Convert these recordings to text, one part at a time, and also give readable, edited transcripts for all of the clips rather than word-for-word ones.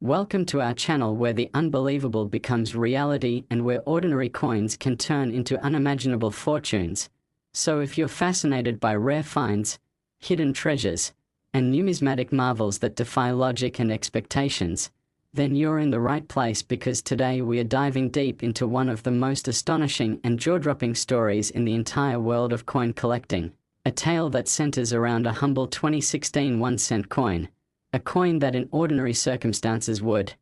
Welcome to our channel where the unbelievable becomes reality and where ordinary coins can turn into unimaginable fortunes. So if you're fascinated by rare finds, hidden treasures, and numismatic marvels that defy logic and expectations, then you're in the right place, because today we are diving deep into one of the most astonishing and jaw-dropping stories in the entire world of coin collecting. A tale that centers around a humble 2016 1-cent coin. A coin that in ordinary circumstances would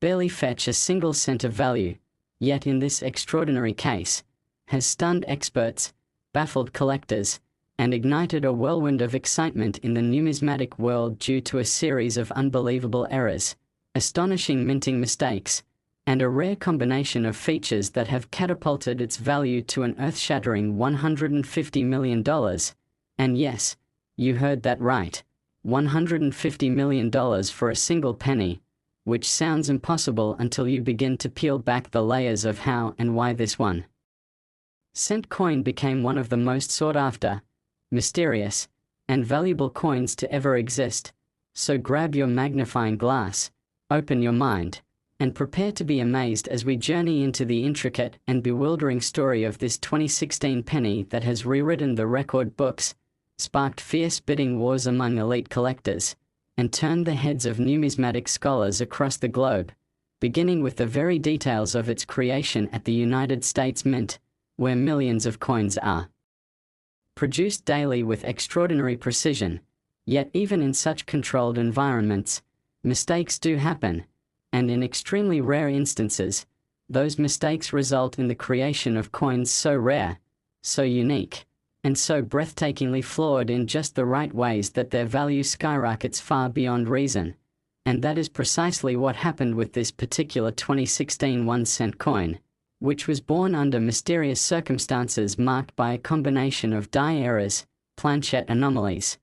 barely fetch a single cent of value, yet in this extraordinary case, has stunned experts, baffled collectors, and ignited a whirlwind of excitement in the numismatic world due to a series of unbelievable errors, astonishing minting mistakes, and a rare combination of features that have catapulted its value to an earth-shattering $150 million. And yes, you heard that right. $150 million for a single penny, which sounds impossible until you begin to peel back the layers of how and why this 1-cent coin became one of the most sought-after, mysterious, and valuable coins to ever exist. So grab your magnifying glass, open your mind, and prepare to be amazed as we journey into the intricate and bewildering story of this 2016 penny that has rewritten the record books, sparked fierce bidding wars among elite collectors, and turned the heads of numismatic scholars across the globe, beginning with the very details of its creation at the United States Mint, where millions of coins are produced daily with extraordinary precision. Yet even in such controlled environments, mistakes do happen, and in extremely rare instances, those mistakes result in the creation of coins so rare, so unique, and so breathtakingly flawed in just the right ways that their value skyrockets far beyond reason. And that is precisely what happened with this particular 2016 1-cent coin, which was born under mysterious circumstances marked by a combination of die errors, planchette anomalies,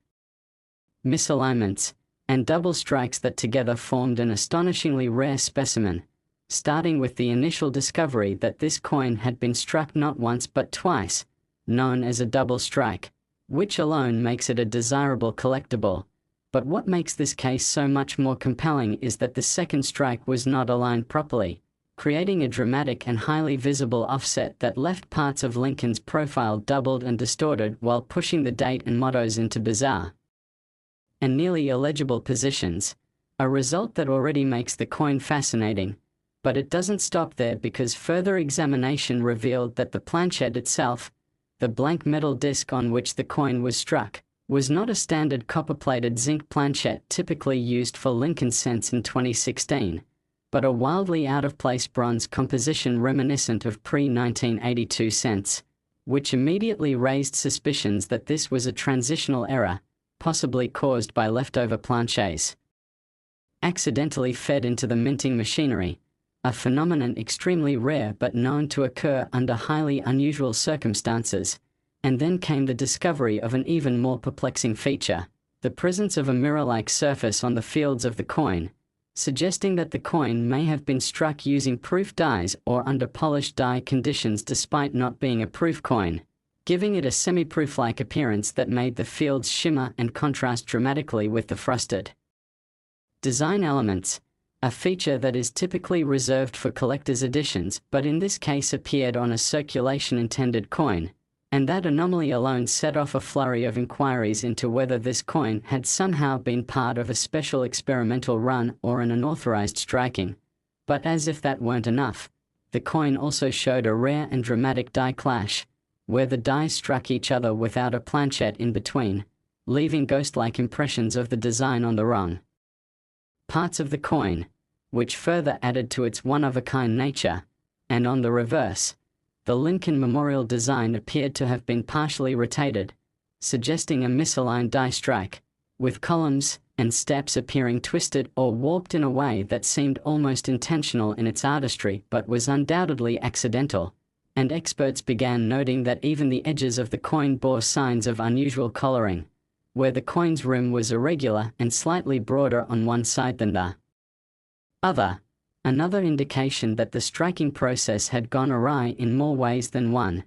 misalignments, and double strikes that together formed an astonishingly rare specimen, starting with the initial discovery that this coin had been struck not once but twice, known as a double strike, which alone makes it a desirable collectible. But what makes this case so much more compelling is that the second strike was not aligned properly, creating a dramatic and highly visible offset that left parts of Lincoln's profile doubled and distorted while pushing the date and mottos into bizarre and nearly illegible positions, a result that already makes the coin fascinating. But it doesn't stop there, because further examination revealed that the planchette itself, the blank metal disc on which the coin was struck, was not a standard copper-plated zinc planchette typically used for Lincoln cents in 2016, but a wildly out-of-place bronze composition reminiscent of pre-1982 cents, which immediately raised suspicions that this was a transitional error, possibly caused by leftover planchets accidentally fed into the minting machinery, a phenomenon extremely rare but known to occur under highly unusual circumstances. And then came the discovery of an even more perplexing feature: the presence of a mirror-like surface on the fields of the coin, suggesting that the coin may have been struck using proof dies or under polished die conditions despite not being a proof coin, giving it a semi-proof-like appearance that made the fields shimmer and contrast dramatically with the frosted design elements, a feature that is typically reserved for collector's editions but in this case appeared on a circulation-intended coin. And that anomaly alone set off a flurry of inquiries into whether this coin had somehow been part of a special experimental run or an unauthorized striking. But as if that weren't enough, the coin also showed a rare and dramatic die clash, where the dies struck each other without a planchette in between, leaving ghost-like impressions of the design on the wrong parts of the coin, which further added to its one-of-a-kind nature. And on the reverse, the Lincoln Memorial design appeared to have been partially rotated, suggesting a misaligned die strike, with columns and steps appearing twisted or warped in a way that seemed almost intentional in its artistry but was undoubtedly accidental. And experts began noting that even the edges of the coin bore signs of unusual coloring, where the coin's rim was irregular and slightly broader on one side than the other. Another indication that the striking process had gone awry in more ways than one.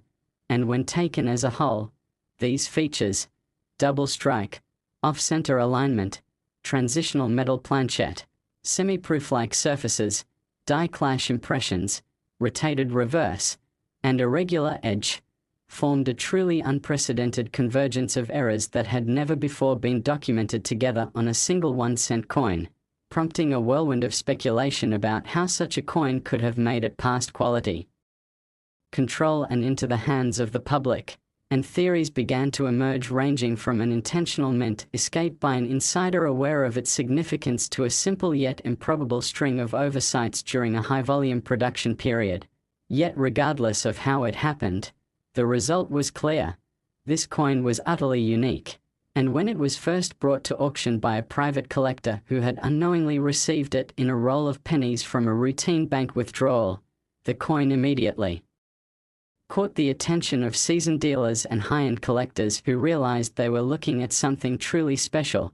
And when taken as a whole, these features, double strike, off-center alignment, transitional metal planchette, semi-proof-like surfaces, die clash impressions, rotated reverse, and irregular edge, formed a truly unprecedented convergence of errors that had never before been documented together on a single 1-cent coin, prompting a whirlwind of speculation about how such a coin could have made it past quality control and into the hands of the public, and theories began to emerge ranging from an intentional mint escape by an insider aware of its significance to a simple yet improbable string of oversights during a high-volume production period. Yet regardless of how it happened, the result was clear. This coin was utterly unique, and when it was first brought to auction by a private collector who had unknowingly received it in a roll of pennies from a routine bank withdrawal, the coin immediately caught the attention of seasoned dealers and high-end collectors who realized they were looking at something truly special,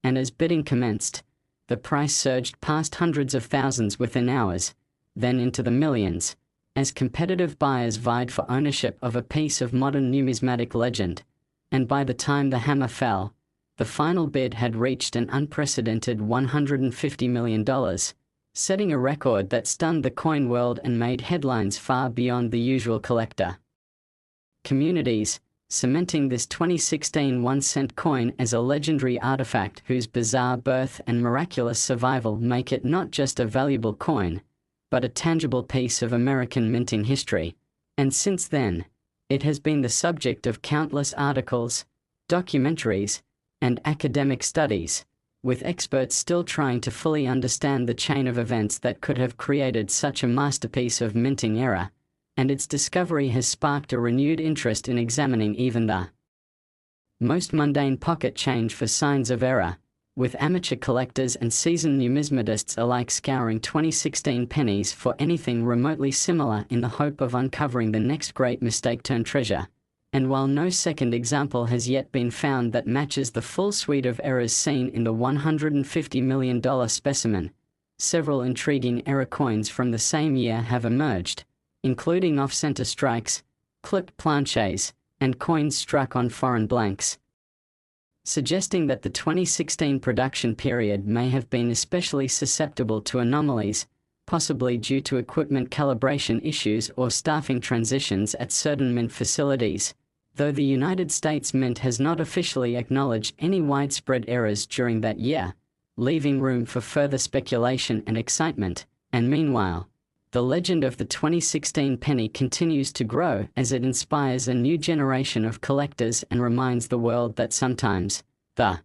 and as bidding commenced, the price surged past hundreds of thousands within hours, then into the millions, as competitive buyers vied for ownership of a piece of modern numismatic legend, and by the time the hammer fell, the final bid had reached an unprecedented $150 million, setting a record that stunned the coin world and made headlines far beyond the usual collector communities, cementing this 2016 1-cent coin as a legendary artifact whose bizarre birth and miraculous survival make it not just a valuable coin, but a tangible piece of American minting history. And since then, it has been the subject of countless articles, documentaries, and academic studies, with experts still trying to fully understand the chain of events that could have created such a masterpiece of minting error, and its discovery has sparked a renewed interest in examining even the most mundane pocket change for signs of error, with amateur collectors and seasoned numismatists alike scouring 2016 pennies for anything remotely similar in the hope of uncovering the next great mistake-turned treasure. And while no second example has yet been found that matches the full suite of errors seen in the $150 million specimen, several intriguing error coins from the same year have emerged, including off-center strikes, clipped planches, and coins struck on foreign blanks, suggesting that the 2016 production period may have been especially susceptible to anomalies, possibly due to equipment calibration issues or staffing transitions at certain mint facilities, though the United States Mint has not officially acknowledged any widespread errors during that year, leaving room for further speculation and excitement. And meanwhile, the legend of the 2016 penny continues to grow as it inspires a new generation of collectors and reminds the world that sometimes, the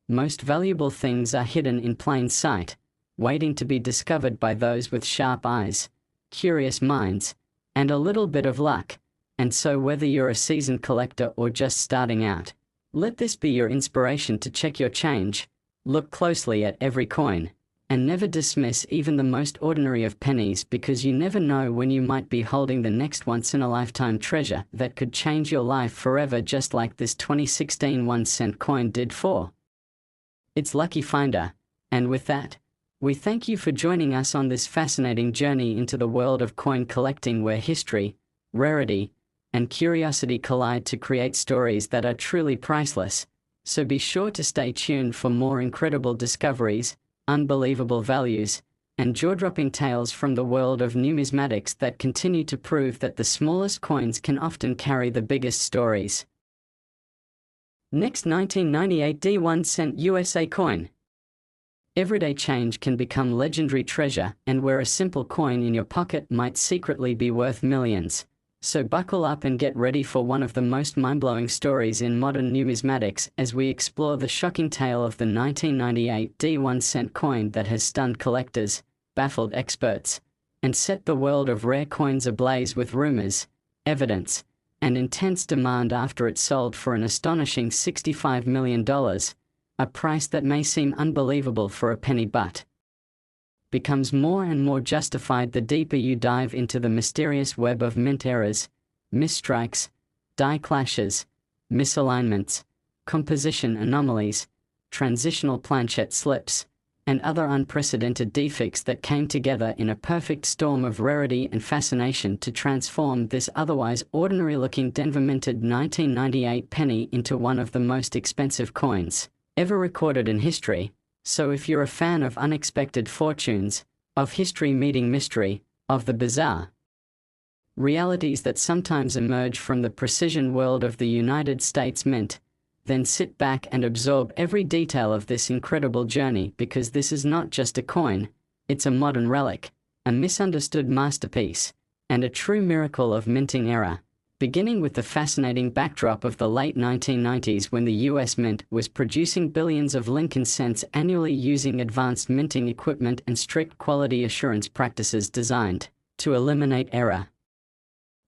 most valuable things are hidden in plain sight, waiting to be discovered by those with sharp eyes, curious minds, and a little bit of luck. And so whether you're a seasoned collector or just starting out, let this be your inspiration to check your change, look closely at every coin, and never dismiss even the most ordinary of pennies, because you never know when you might be holding the next once-in-a-lifetime treasure that could change your life forever, just like this 2016 1-cent coin did for its lucky finder. And with that, we thank you for joining us on this fascinating journey into the world of coin collecting, where history, rarity, and curiosity collide to create stories that are truly priceless. So be sure to stay tuned for more incredible discoveries, unbelievable values, and jaw-dropping tales from the world of numismatics that continue to prove that the smallest coins can often carry the biggest stories. Next, 1998 D1 cent USA coin. Everyday change can become legendary treasure, and where a simple coin in your pocket might secretly be worth millions. So buckle up and get ready for one of the most mind-blowing stories in modern numismatics as we explore the shocking tale of the 1998 D1 cent coin that has stunned collectors, baffled experts, and set the world of rare coins ablaze with rumors, evidence, and intense demand after it sold for an astonishing $65 million, a price that may seem unbelievable for a penny but becomes more and more justified the deeper you dive into the mysterious web of mint errors, misstrikes, die clashes, misalignments, composition anomalies, transitional planchette slips, and other unprecedented defects that came together in a perfect storm of rarity and fascination to transform this otherwise ordinary-looking Denver-minted 1998 penny into one of the most expensive coins ever recorded in history, So if you're a fan of unexpected fortunes, of history meeting mystery, of the bizarre realities that sometimes emerge from the precision world of the United States Mint, then sit back and absorb every detail of this incredible journey, because this is not just a coin, it's a modern relic, a misunderstood masterpiece, and a true miracle of minting era. Beginning with the fascinating backdrop of the late 1990s, when the US Mint was producing billions of Lincoln cents annually using advanced minting equipment and strict quality assurance practices designed to eliminate error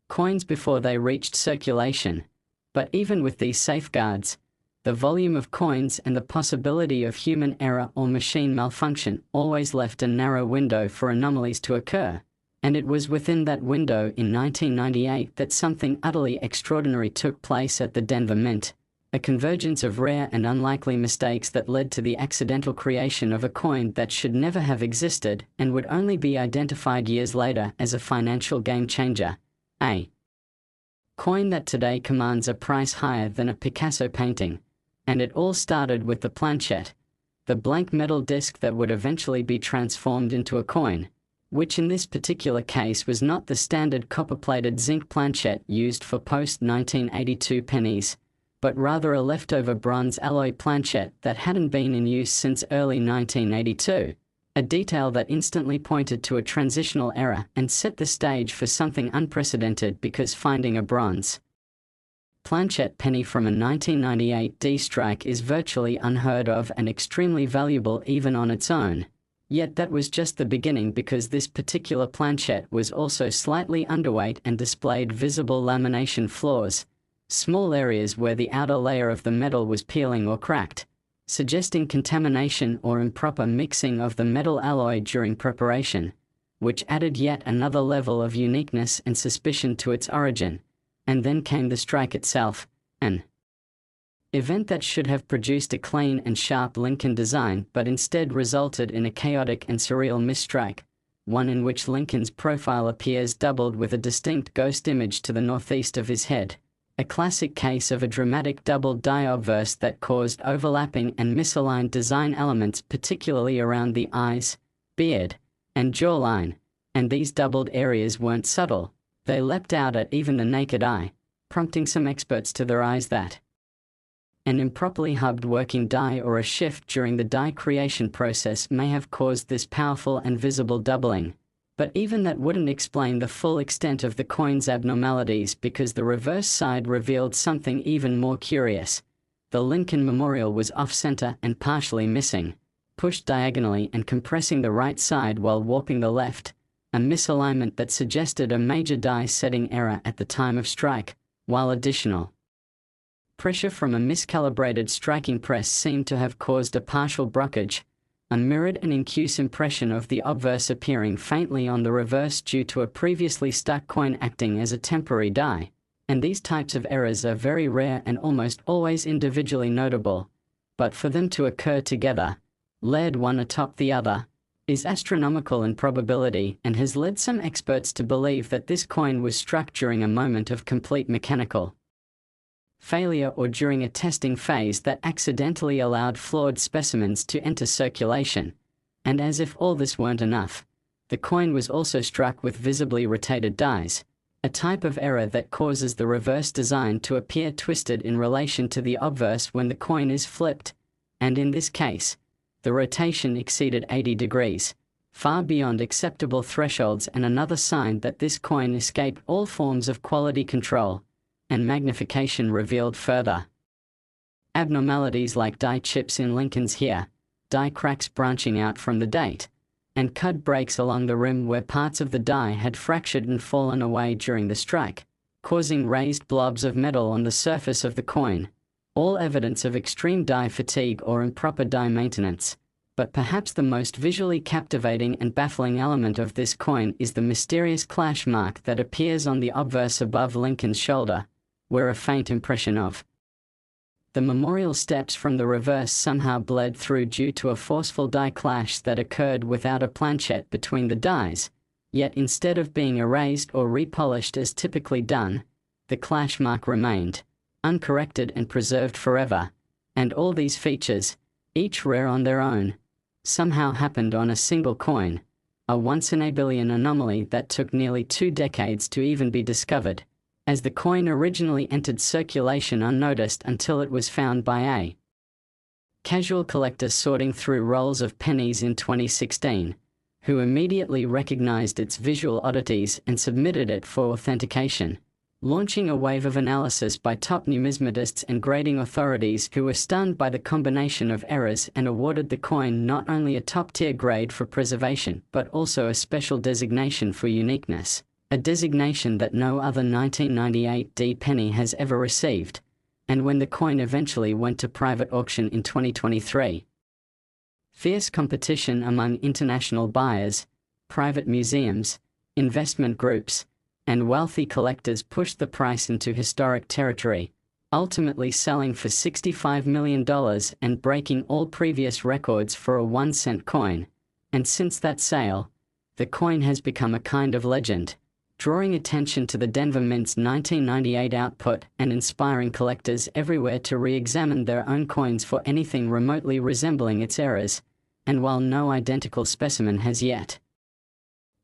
coins before they reached circulation. But even with these safeguards, the volume of coins and the possibility of human error or machine malfunction always left a narrow window for anomalies to occur. And it was within that window in 1998 that something utterly extraordinary took place at the Denver Mint, a convergence of rare and unlikely mistakes that led to the accidental creation of a coin that should never have existed and would only be identified years later as a financial game changer. A coin that today commands a price higher than a Picasso painting. And it all started with the planchette, the blank metal disc that would eventually be transformed into a coin, which in this particular case was not the standard copper-plated zinc planchette used for post-1982 pennies, but rather a leftover bronze alloy planchette that hadn't been in use since early 1982, a detail that instantly pointed to a transitional era and set the stage for something unprecedented, because finding a bronze planchette penny from a 1998 D-strike is virtually unheard of and extremely valuable even on its own. Yet that was just the beginning, because this particular planchette was also slightly underweight and displayed visible lamination flaws, small areas where the outer layer of the metal was peeling or cracked, suggesting contamination or improper mixing of the metal alloy during preparation, which added yet another level of uniqueness and suspicion to its origin. And then came the strike itself, an event that should have produced a clean and sharp Lincoln design, but instead resulted in a chaotic and surreal misstrike, one in which Lincoln's profile appears doubled with a distinct ghost image to the northeast of his head, a classic case of a dramatic doubled die obverse that caused overlapping and misaligned design elements, particularly around the eyes, beard, and jawline. And these doubled areas weren't subtle. They leapt out at even the naked eye, prompting some experts to their eyes that an improperly hubbed working die or a shift during the die creation process may have caused this powerful and visible doubling. But even that wouldn't explain the full extent of the coin's abnormalities, because the reverse side revealed something even more curious. The Lincoln memorial was off-center and partially missing, pushed diagonally and compressing the right side while warping the left, a misalignment that suggested a major die setting error at the time of strike, while additional pressure from a miscalibrated striking press seemed to have caused a partial brockage, a mirrored and incuse impression of the obverse appearing faintly on the reverse due to a previously stuck coin acting as a temporary die. And these types of errors are very rare and almost always individually notable, but for them to occur together, layered one atop the other, is astronomical in probability, and has led some experts to believe that this coin was struck during a moment of complete mechanical failure or during a testing phase that accidentally allowed flawed specimens to enter circulation. And as if all this weren't enough, the coin was also struck with visibly rotated dies, a type of error that causes the reverse design to appear twisted in relation to the obverse when the coin is flipped, and in this case, the rotation exceeded 80 degrees, far beyond acceptable thresholds, and another sign that this coin escaped all forms of quality control. And magnification revealed further abnormalities like die chips in Lincoln's hair, die cracks branching out from the date, and cut breaks along the rim where parts of the die had fractured and fallen away during the strike, causing raised blobs of metal on the surface of the coin, all evidence of extreme die fatigue or improper die maintenance. But perhaps the most visually captivating and baffling element of this coin is the mysterious clash mark that appears on the obverse above Lincoln's shoulder, where a faint impression of the memorial steps from the reverse somehow bled through due to a forceful die clash that occurred without a planchette between the dies. Yet instead of being erased or repolished as typically done, the clash mark remained, uncorrected and preserved forever. And all these features, each rare on their own, somehow happened on a single coin, a once-in-a-billion anomaly that took nearly 2 decades to even be discovered, as the coin originally entered circulation unnoticed until it was found by a casual collector sorting through rolls of pennies in 2016, who immediately recognized its visual oddities and submitted it for authentication, launching a wave of analysis by top numismatists and grading authorities who were stunned by the combination of errors and awarded the coin not only a top-tier grade for preservation but also a special designation for uniqueness, a designation that no other 1998 D penny has ever received, and when the coin eventually went to private auction in 2023. Fierce competition among international buyers, private museums, investment groups, and wealthy collectors pushed the price into historic territory, ultimately selling for $65 million and breaking all previous records for a 1-cent coin. And since that sale, the coin has become a kind of legend, drawing attention to the Denver Mint's 1998 output and inspiring collectors everywhere to re-examine their own coins for anything remotely resembling its errors. And while no identical specimen has yet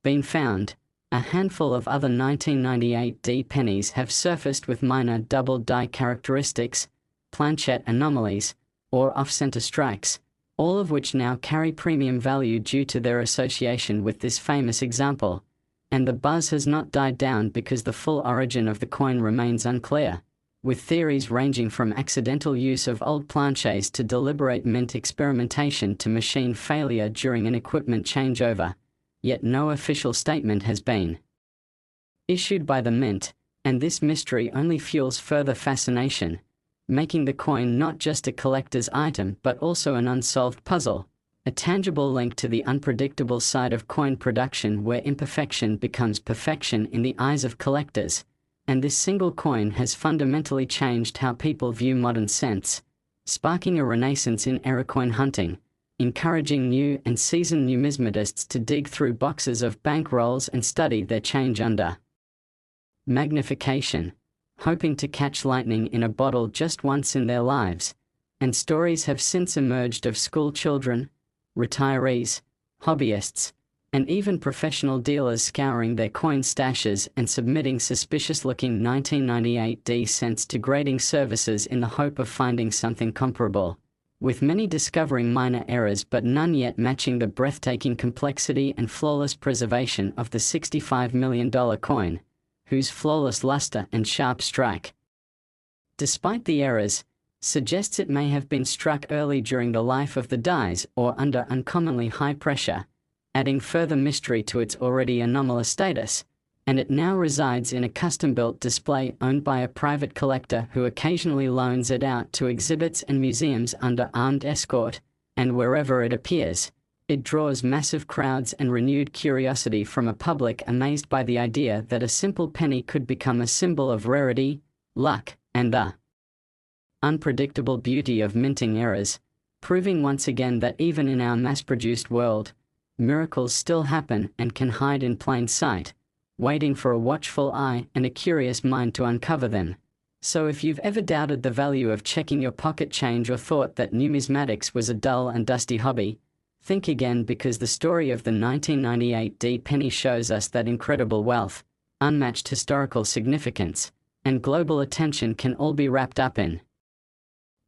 been found, a handful of other 1998 D pennies have surfaced with minor double die characteristics, planchette anomalies, or off-center strikes, all of which now carry premium value due to their association with this famous example. And the buzz has not died down because the full origin of the coin remains unclear, with theories ranging from accidental use of old planchets to deliberate mint experimentation to machine failure during an equipment changeover. Yet no official statement has been issued by the Mint, and this mystery only fuels further fascination, making the coin not just a collector's item but also an unsolved puzzle, a tangible link to the unpredictable side of coin production where imperfection becomes perfection in the eyes of collectors. And this single coin has fundamentally changed how people view modern cents, sparking a renaissance in error coin hunting, encouraging new and seasoned numismatists to dig through boxes of bank rolls and study their change under magnification, hoping to catch lightning in a bottle just once in their lives. And stories have since emerged of school children, retirees, hobbyists, and even professional dealers scouring their coin stashes and submitting suspicious-looking 1998 D cents to grading services in the hope of finding something comparable, with many discovering minor errors but none yet matching the breathtaking complexity and flawless preservation of the $65 million coin, whose flawless luster and sharp strike, despite the errors, suggests it may have been struck early during the life of the dies or under uncommonly high pressure, adding further mystery to its already anomalous status. And it now resides in a custom-built display owned by a private collector who occasionally loans it out to exhibits and museums under armed escort, and wherever it appears, it draws massive crowds and renewed curiosity from a public amazed by the idea that a simple penny could become a symbol of rarity, luck, and the unpredictable beauty of minting errors, proving once again that even in our mass-produced world, miracles still happen and can hide in plain sight, waiting for a watchful eye and a curious mind to uncover them. So if you've ever doubted the value of checking your pocket change or thought that numismatics was a dull and dusty hobby, think again, because the story of the 1998 D penny shows us that incredible wealth, unmatched historical significance, and global attention can all be wrapped up in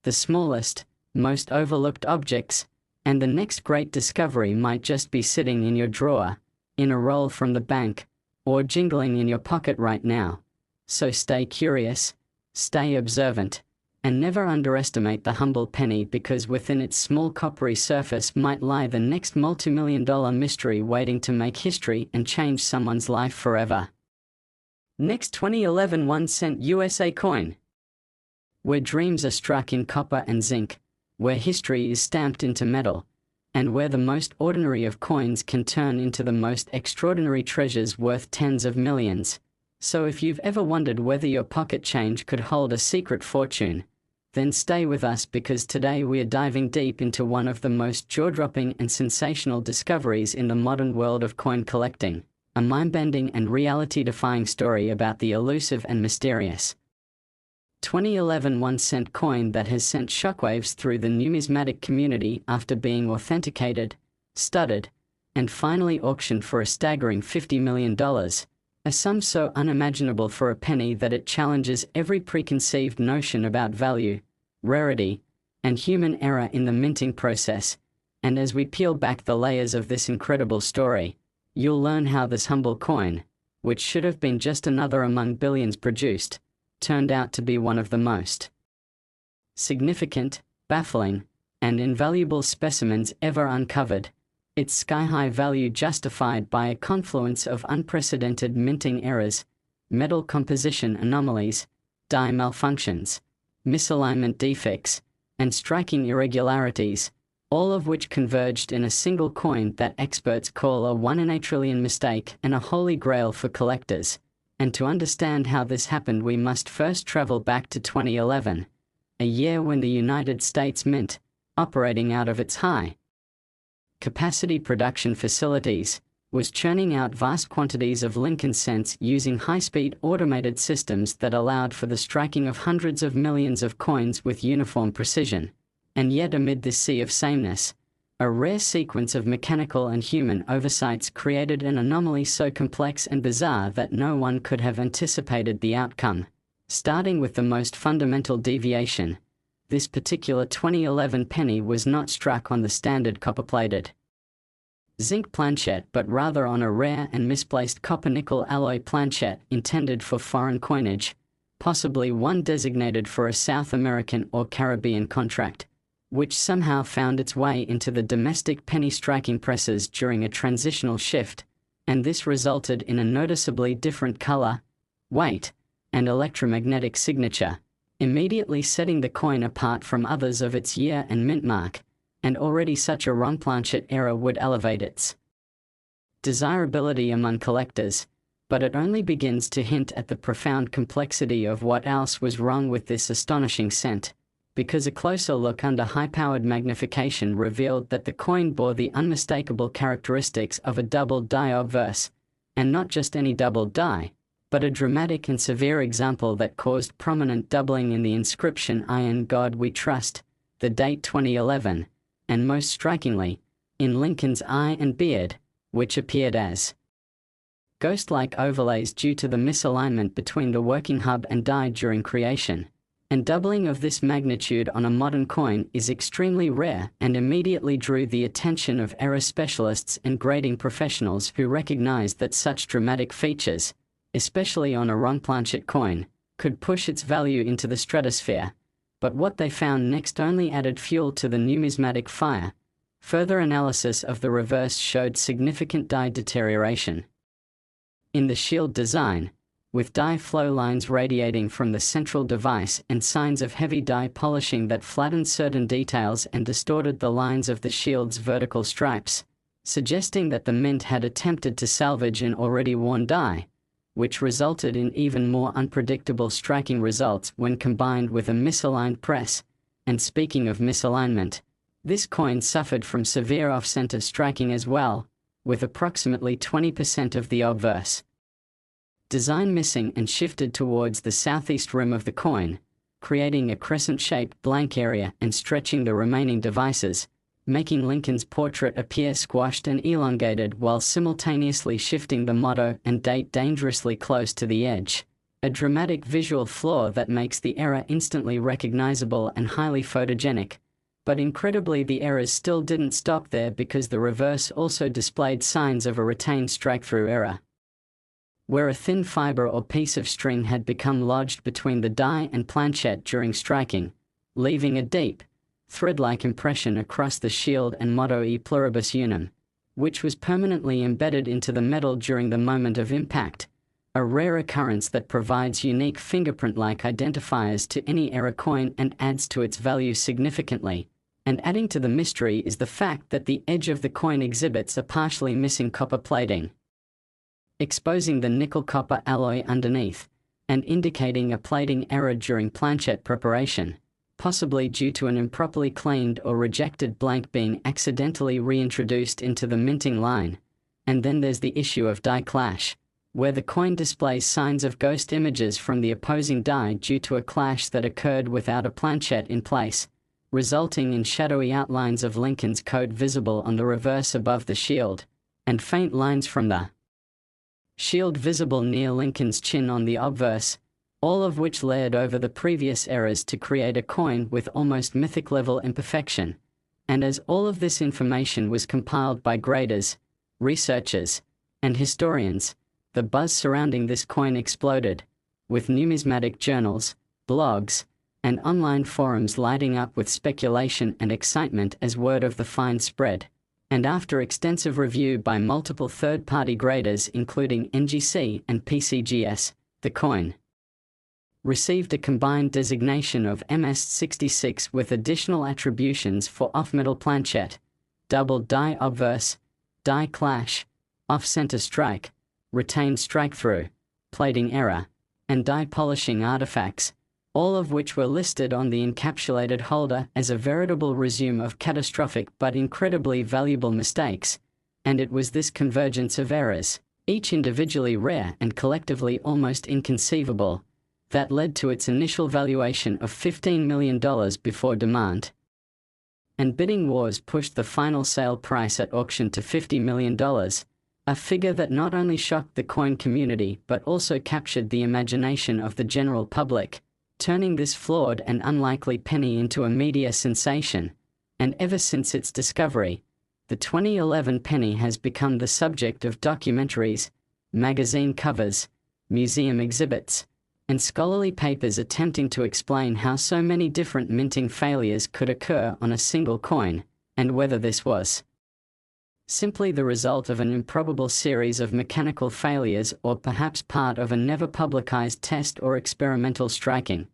the smallest, most overlooked objects, and the next great discovery might just be sitting in your drawer, in a roll from the bank, or jingling in your pocket right now. So stay curious, stay observant, and never underestimate the humble penny, because within its small coppery surface might lie the next multi-million-dollar mystery waiting to make history and change someone's life forever. Next 2011 1-cent USA coin. Where dreams are struck in copper and zinc, where history is stamped into metal, and where the most ordinary of coins can turn into the most extraordinary treasures worth tens of millions. So if you've ever wondered whether your pocket change could hold a secret fortune, then stay with us, because today we are diving deep into one of the most jaw-dropping and sensational discoveries in the modern world of coin collecting, a mind-bending and reality-defying story about the elusive and mysterious 2011 1-cent coin that has sent shockwaves through the numismatic community after being authenticated, studded, and finally auctioned for a staggering $50 million, a sum so unimaginable for a penny that it challenges every preconceived notion about value, rarity, and human error in the minting process. And as we peel back the layers of this incredible story, you'll learn how this humble coin, which should have been just another among billions produced, turned out to be one of the most significant, baffling, and invaluable specimens ever uncovered, its sky-high value justified by a confluence of unprecedented minting errors, metal composition anomalies, die malfunctions, misalignment defects, and striking irregularities, all of which converged in a single coin that experts call a 1 in a trillion mistake and a holy grail for collectors. And to understand how this happened, we must first travel back to 2011, a year when the United States Mint, operating out of its high-capacity production facilities, was churning out vast quantities of Lincoln cents using high-speed automated systems that allowed for the striking of hundreds of millions of coins with uniform precision. And yet amid this sea of sameness, a rare sequence of mechanical and human oversights created an anomaly so complex and bizarre that no one could have anticipated the outcome. Starting with the most fundamental deviation, this particular 2011 penny was not struck on the standard copper-plated zinc planchette, but rather on a rare and misplaced copper-nickel alloy planchette intended for foreign coinage, possibly one designated for a South American or Caribbean contract, which somehow found its way into the domestic penny striking presses during a transitional shift, and this resulted in a noticeably different color, weight, and electromagnetic signature, immediately setting the coin apart from others of its year and mint mark, and already such a wrong planchette error would elevate its desirability among collectors, but it only begins to hint at the profound complexity of what else was wrong with this astonishing cent, because a closer look under high-powered magnification revealed that the coin bore the unmistakable characteristics of a doubled die obverse, and not just any doubled die, but a dramatic and severe example that caused prominent doubling in the inscription "I in God We Trust," the date 2011, and most strikingly, in Lincoln's eye and beard, which appeared as ghost-like overlays due to the misalignment between the working hub and die during creation. And doubling of this magnitude on a modern coin is extremely rare and immediately drew the attention of error specialists and grading professionals who recognized that such dramatic features, especially on a wrong planchette coin, could push its value into the stratosphere. But what they found next only added fuel to the numismatic fire. Further analysis of the reverse showed significant die deterioration in the shield design, with die flow lines radiating from the central device and signs of heavy die polishing that flattened certain details and distorted the lines of the shield's vertical stripes, suggesting that the mint had attempted to salvage an already worn die, which resulted in even more unpredictable striking results when combined with a misaligned press. And speaking of misalignment, this coin suffered from severe off-center striking as well, with approximately 20% of the obverse design missing and shifted towards the southeast rim of the coin, creating a crescent-shaped blank area and stretching the remaining devices, making Lincoln's portrait appear squashed and elongated while simultaneously shifting the motto and date dangerously close to the edge. A dramatic visual flaw that makes the error instantly recognizable and highly photogenic. But incredibly, the errors still didn't stop there, because the reverse also displayed signs of a retained strike-through error, where a thin fiber or piece of string had become lodged between the die and planchette during striking, leaving a deep, thread-like impression across the shield and motto "E pluribus unum," which was permanently embedded into the metal during the moment of impact, a rare occurrence that provides unique fingerprint-like identifiers to any error coin and adds to its value significantly. And adding to the mystery is the fact that the edge of the coin exhibits a partially missing copper plating, exposing the nickel-copper alloy underneath, and indicating a plating error during planchette preparation, possibly due to an improperly cleaned or rejected blank being accidentally reintroduced into the minting line. And then there's the issue of die clash, where the coin displays signs of ghost images from the opposing die due to a clash that occurred without a planchette in place, resulting in shadowy outlines of Lincoln's coat visible on the reverse above the shield, and faint lines from the shield visible near Lincoln's chin on the obverse, all of which layered over the previous eras to create a coin with almost mythic-level imperfection. And as all of this information was compiled by graders, researchers, and historians, the buzz surrounding this coin exploded, with numismatic journals, blogs, and online forums lighting up with speculation and excitement as word of the find spread. And after extensive review by multiple third-party graders including NGC and PCGS, the coin received a combined designation of MS66 with additional attributions for off-metal planchet, double die obverse, die clash, off-center strike, retained strike-through, plating error, and die polishing artifacts, all of which were listed on the encapsulated holder as a veritable resume of catastrophic but incredibly valuable mistakes. And it was this convergence of errors, each individually rare and collectively almost inconceivable, that led to its initial valuation of $15 million before demand. And bidding wars pushed the final sale price at auction to $50 million, a figure that not only shocked the coin community but also captured the imagination of the general public, turning this flawed and unlikely penny into a media sensation. And ever since its discovery, the 2011 penny has become the subject of documentaries, magazine covers, museum exhibits, and scholarly papers attempting to explain how so many different minting failures could occur on a single coin, and whether this was simply the result of an improbable series of mechanical failures or perhaps part of a never publicized test or experimental striking.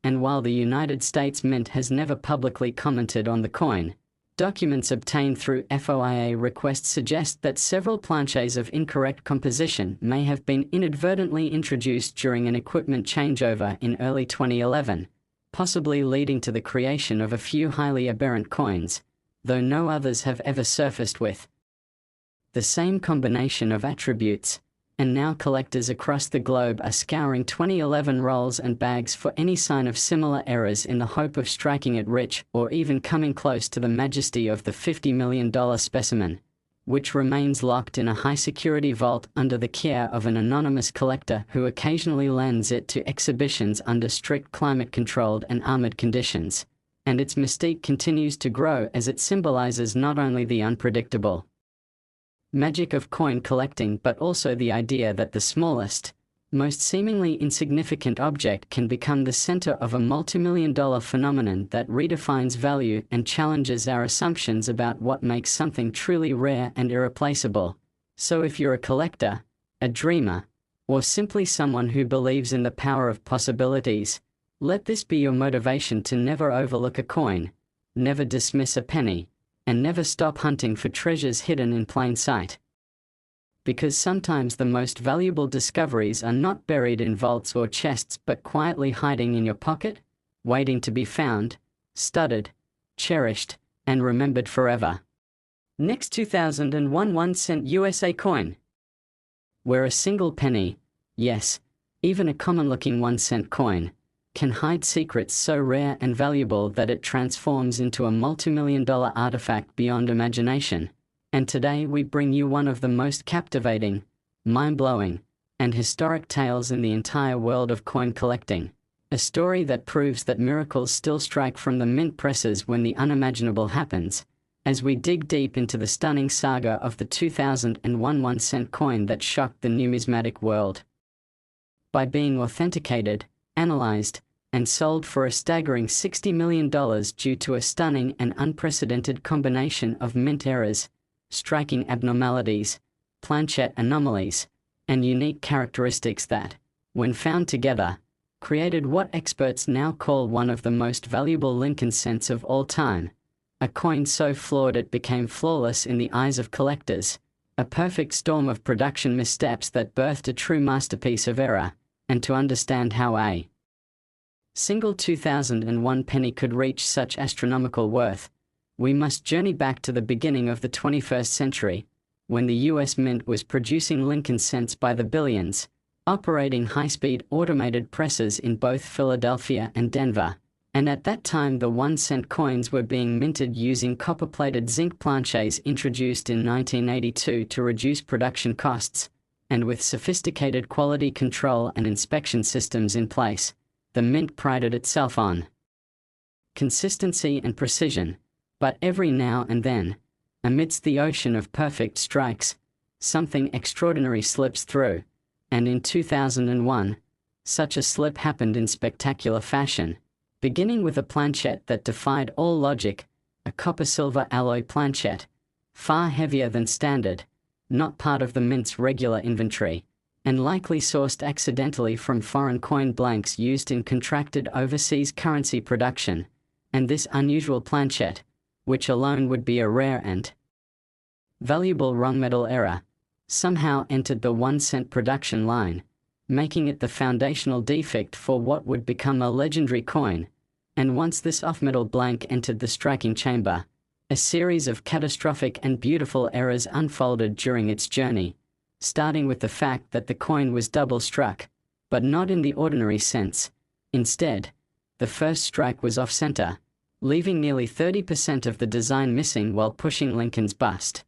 And while the United States Mint has never publicly commented on the coin, documents obtained through FOIA requests suggest that several planches of incorrect composition may have been inadvertently introduced during an equipment changeover in early 2011, possibly leading to the creation of a few highly aberrant coins, though no others have ever surfaced with the same combination of attributes. And now collectors across the globe are scouring 2011 rolls and bags for any sign of similar errors in the hope of striking it rich or even coming close to the majesty of the $50 million specimen, which remains locked in a high-security vault under the care of an anonymous collector who occasionally lends it to exhibitions under strict climate-controlled and armored conditions. And its mystique continues to grow as it symbolizes not only the unpredictable magic of coin collecting but also the idea that the smallest, most seemingly insignificant object can become the center of a multimillion-dollar phenomenon that redefines value and challenges our assumptions about what makes something truly rare and irreplaceable. So if you're a collector, a dreamer, or simply someone who believes in the power of possibilities, let this be your motivation to never overlook a coin, never dismiss a penny, and never stop hunting for treasures hidden in plain sight. Because sometimes the most valuable discoveries are not buried in vaults or chests but quietly hiding in your pocket, waiting to be found, studied, cherished, and remembered forever. Next 2001 1-cent USA coin. Where a single penny, yes, even a common-looking 1-cent coin, can hide secrets so rare and valuable that it transforms into a multimillion-dollar artifact beyond imagination. And today we bring you one of the most captivating, mind-blowing, and historic tales in the entire world of coin collecting. A story that proves that miracles still strike from the mint presses when the unimaginable happens, as we dig deep into the stunning saga of the 2001 1-cent coin that shocked the numismatic world. By being authenticated, analyzed, and sold for a staggering $60 million due to a stunning and unprecedented combination of mint errors, striking abnormalities, planchet anomalies, and unique characteristics that, when found together, created what experts now call one of the most valuable Lincoln cents of all time. A coin so flawed it became flawless in the eyes of collectors, a perfect storm of production missteps that birthed a true masterpiece of error. And to understand how a single 2001 penny could reach such astronomical worth, we must journey back to the beginning of the 21st century, when the US Mint was producing Lincoln cents by the billions, operating high-speed automated presses in both Philadelphia and Denver, And at that time the 1-cent coins were being minted using copper-plated zinc planchets introduced in 1982 to reduce production costs, and with sophisticated quality control and inspection systems in place, the mint prided itself on consistency and precision. But every now and then, amidst the ocean of perfect strikes, something extraordinary slips through, and in 2001, such a slip happened in spectacular fashion. Beginning with a planchette that defied all logic, a copper-silver alloy planchette, far heavier than standard, not part of the mint's regular inventory, and likely sourced accidentally from foreign coin blanks used in contracted overseas currency production, and this unusual planchette, which alone would be a rare and valuable wrong metal error, somehow entered the 1-cent production line, making it the foundational defect for what would become a legendary coin. And once this off-metal blank entered the striking chamber, a series of catastrophic and beautiful errors unfolded during its journey, starting with the fact that the coin was double-struck, but not in the ordinary sense. Instead, the first strike was off-center, leaving nearly 30% of the design missing while pushing Lincoln's bust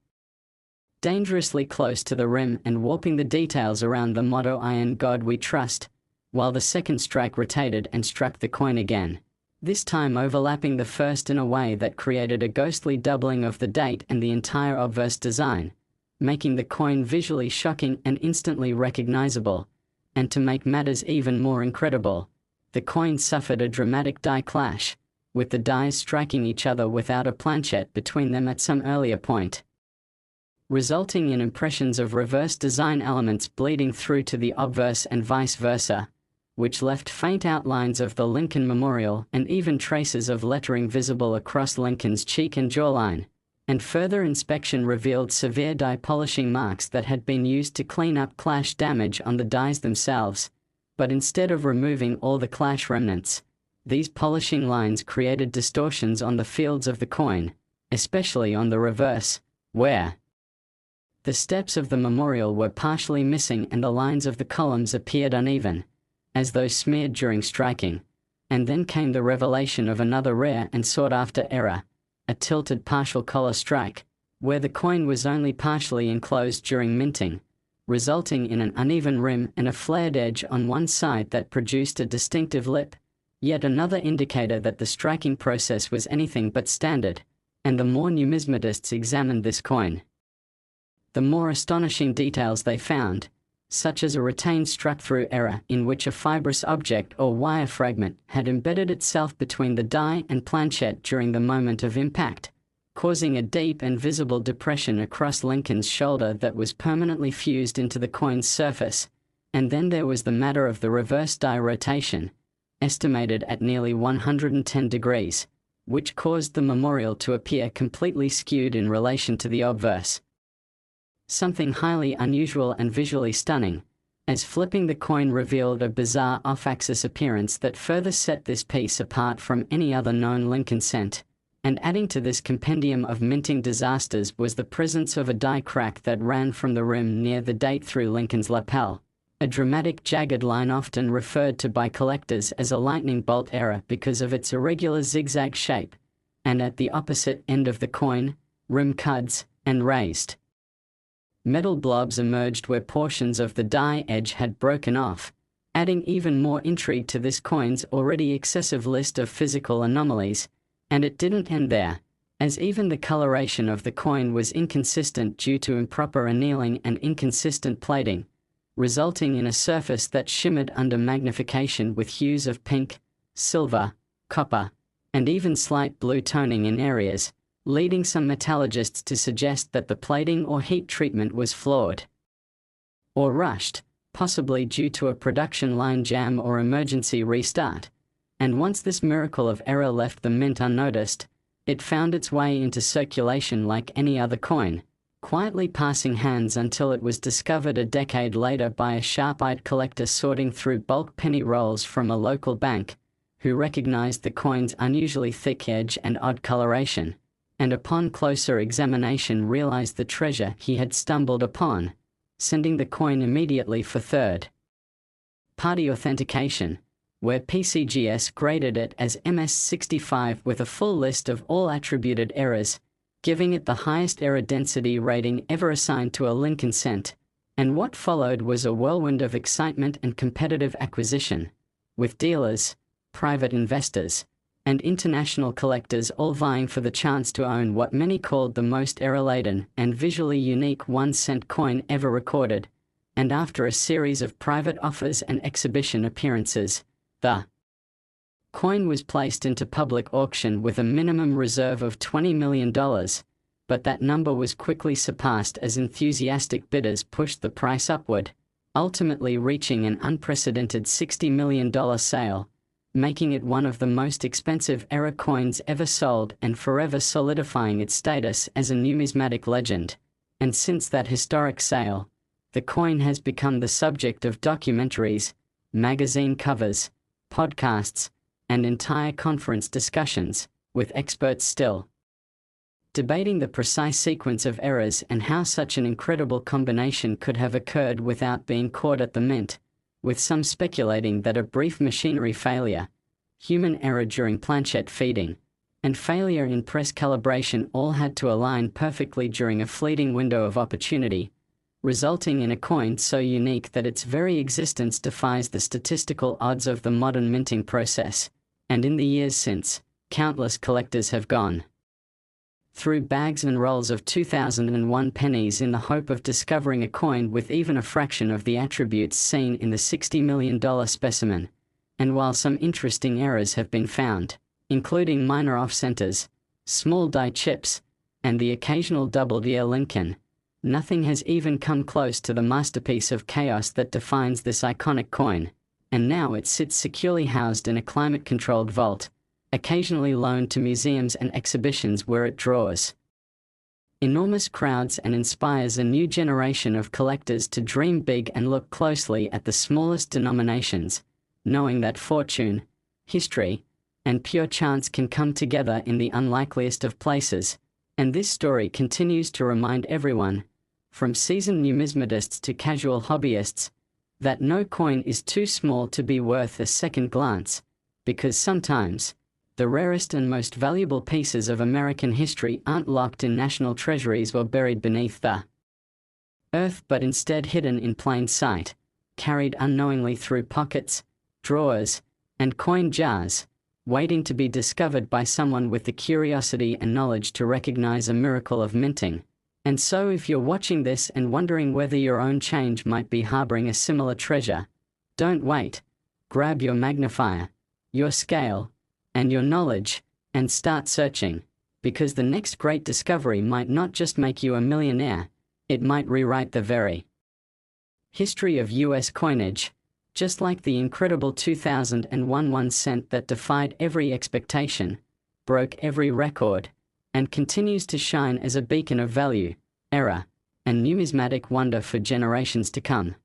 dangerously close to the rim and warping the details around the motto "I in God We Trust," while the second strike rotated and struck the coin again, this time overlapping the first in a way that created a ghostly doubling of the date and the entire obverse design, making the coin visually shocking and instantly recognizable. And to make matters even more incredible, the coin suffered a dramatic die clash, with the dies striking each other without a planchette between them at some earlier point, resulting in impressions of reverse design elements bleeding through to the obverse and vice versa, which left faint outlines of the Lincoln Memorial and even traces of lettering visible across Lincoln's cheek and jawline, and further inspection revealed severe die polishing marks that had been used to clean up clash damage on the dies themselves. But instead of removing all the clash remnants, these polishing lines created distortions on the fields of the coin, especially on the reverse, where the steps of the memorial were partially missing and the lines of the columns appeared uneven, as though smeared during striking. And then came the revelation of another rare and sought-after error, a tilted partial collar strike, where the coin was only partially enclosed during minting, resulting in an uneven rim and a flared edge on one side that produced a distinctive lip, yet another indicator that the striking process was anything but standard. And the more numismatists examined this coin, the more astonishing details they found, such as a retained struck-through error in which a fibrous object or wire fragment had embedded itself between the die and planchette during the moment of impact, causing a deep and visible depression across Lincoln's shoulder that was permanently fused into the coin's surface. And then there was the matter of the reverse die rotation, estimated at nearly 110 degrees, which caused the memorial to appear completely skewed in relation to the obverse. Something highly unusual and visually stunning, as flipping the coin revealed a bizarre off-axis appearance that further set this piece apart from any other known Lincoln cent. And adding to this compendium of minting disasters was the presence of a die crack that ran from the rim near the date through Lincoln's lapel, a dramatic jagged line often referred to by collectors as a lightning bolt error because of its irregular zigzag shape, and at the opposite end of the coin, rim cuts and raised metal blobs emerged where portions of the die edge had broken off, adding even more intrigue to this coin's already excessive list of physical anomalies. And it didn't end there, as even the coloration of the coin was inconsistent due to improper annealing and inconsistent plating, resulting in a surface that shimmered under magnification with hues of pink, silver, copper, and even slight blue toning in areas, leading some metallurgists to suggest that the plating or heat treatment was flawed or rushed, possibly due to a production line jam or emergency restart. And once this miracle of error left the mint unnoticed, it found its way into circulation like any other coin, quietly passing hands until it was discovered a decade later by a sharp-eyed collector sorting through bulk penny rolls from a local bank, who recognized the coin's unusually thick edge and odd coloration, and upon closer examination realized the treasure he had stumbled upon, sending the coin immediately for third-party authentication. where PCGS graded it as MS65 with a full list of all attributed errors, giving it the highest error density rating ever assigned to a Lincoln cent. And what followed was a whirlwind of excitement and competitive acquisition, with dealers, private investors, and international collectors all vying for the chance to own what many called the most error-laden and visually unique 1-cent coin ever recorded. And after a series of private offers and exhibition appearances, the coin was placed into public auction with a minimum reserve of $20 million, but that number was quickly surpassed as enthusiastic bidders pushed the price upward, ultimately reaching an unprecedented $60 million sale, making it one of the most expensive error coins ever sold and forever solidifying its status as a numismatic legend. And since that historic sale, the coin has become the subject of documentaries, magazine covers, podcasts, and entire conference discussions, with experts still debating the precise sequence of errors and how such an incredible combination could have occurred without being caught at the mint, with some speculating that a brief machinery failure, human error during planchette feeding, and failure in press calibration all had to align perfectly during a fleeting window of opportunity, resulting in a coin so unique that its very existence defies the statistical odds of the modern minting process. And in the years since, countless collectors have gone through bags and rolls of 2001 pennies in the hope of discovering a coin with even a fraction of the attributes seen in the $60 million specimen. And while some interesting errors have been found, including minor off-centers, small die chips, and the occasional double-deer Lincoln, nothing has even come close to the masterpiece of chaos that defines this iconic coin. And now it sits securely housed in a climate-controlled vault, occasionally loaned to museums and exhibitions where it draws enormous crowds and inspires a new generation of collectors to dream big and look closely at the smallest denominations, knowing that fortune, history, and pure chance can come together in the unlikeliest of places. And this story continues to remind everyone, from seasoned numismatists to casual hobbyists, that no coin is too small to be worth a second glance, because sometimes the rarest and most valuable pieces of American history aren't locked in national treasuries or buried beneath the earth but instead hidden in plain sight, carried unknowingly through pockets, drawers, and coin jars, waiting to be discovered by someone with the curiosity and knowledge to recognize a miracle of minting. And so if you're watching this and wondering whether your own change might be harboring a similar treasure, don't wait. Grab your magnifier, your scale, and your knowledge, and start searching, because the next great discovery might not just make you a millionaire, it might rewrite the very history of US coinage, just like the incredible 2001 1 cent that defied every expectation, broke every record, and continues to shine as a beacon of value, error, and numismatic wonder for generations to come.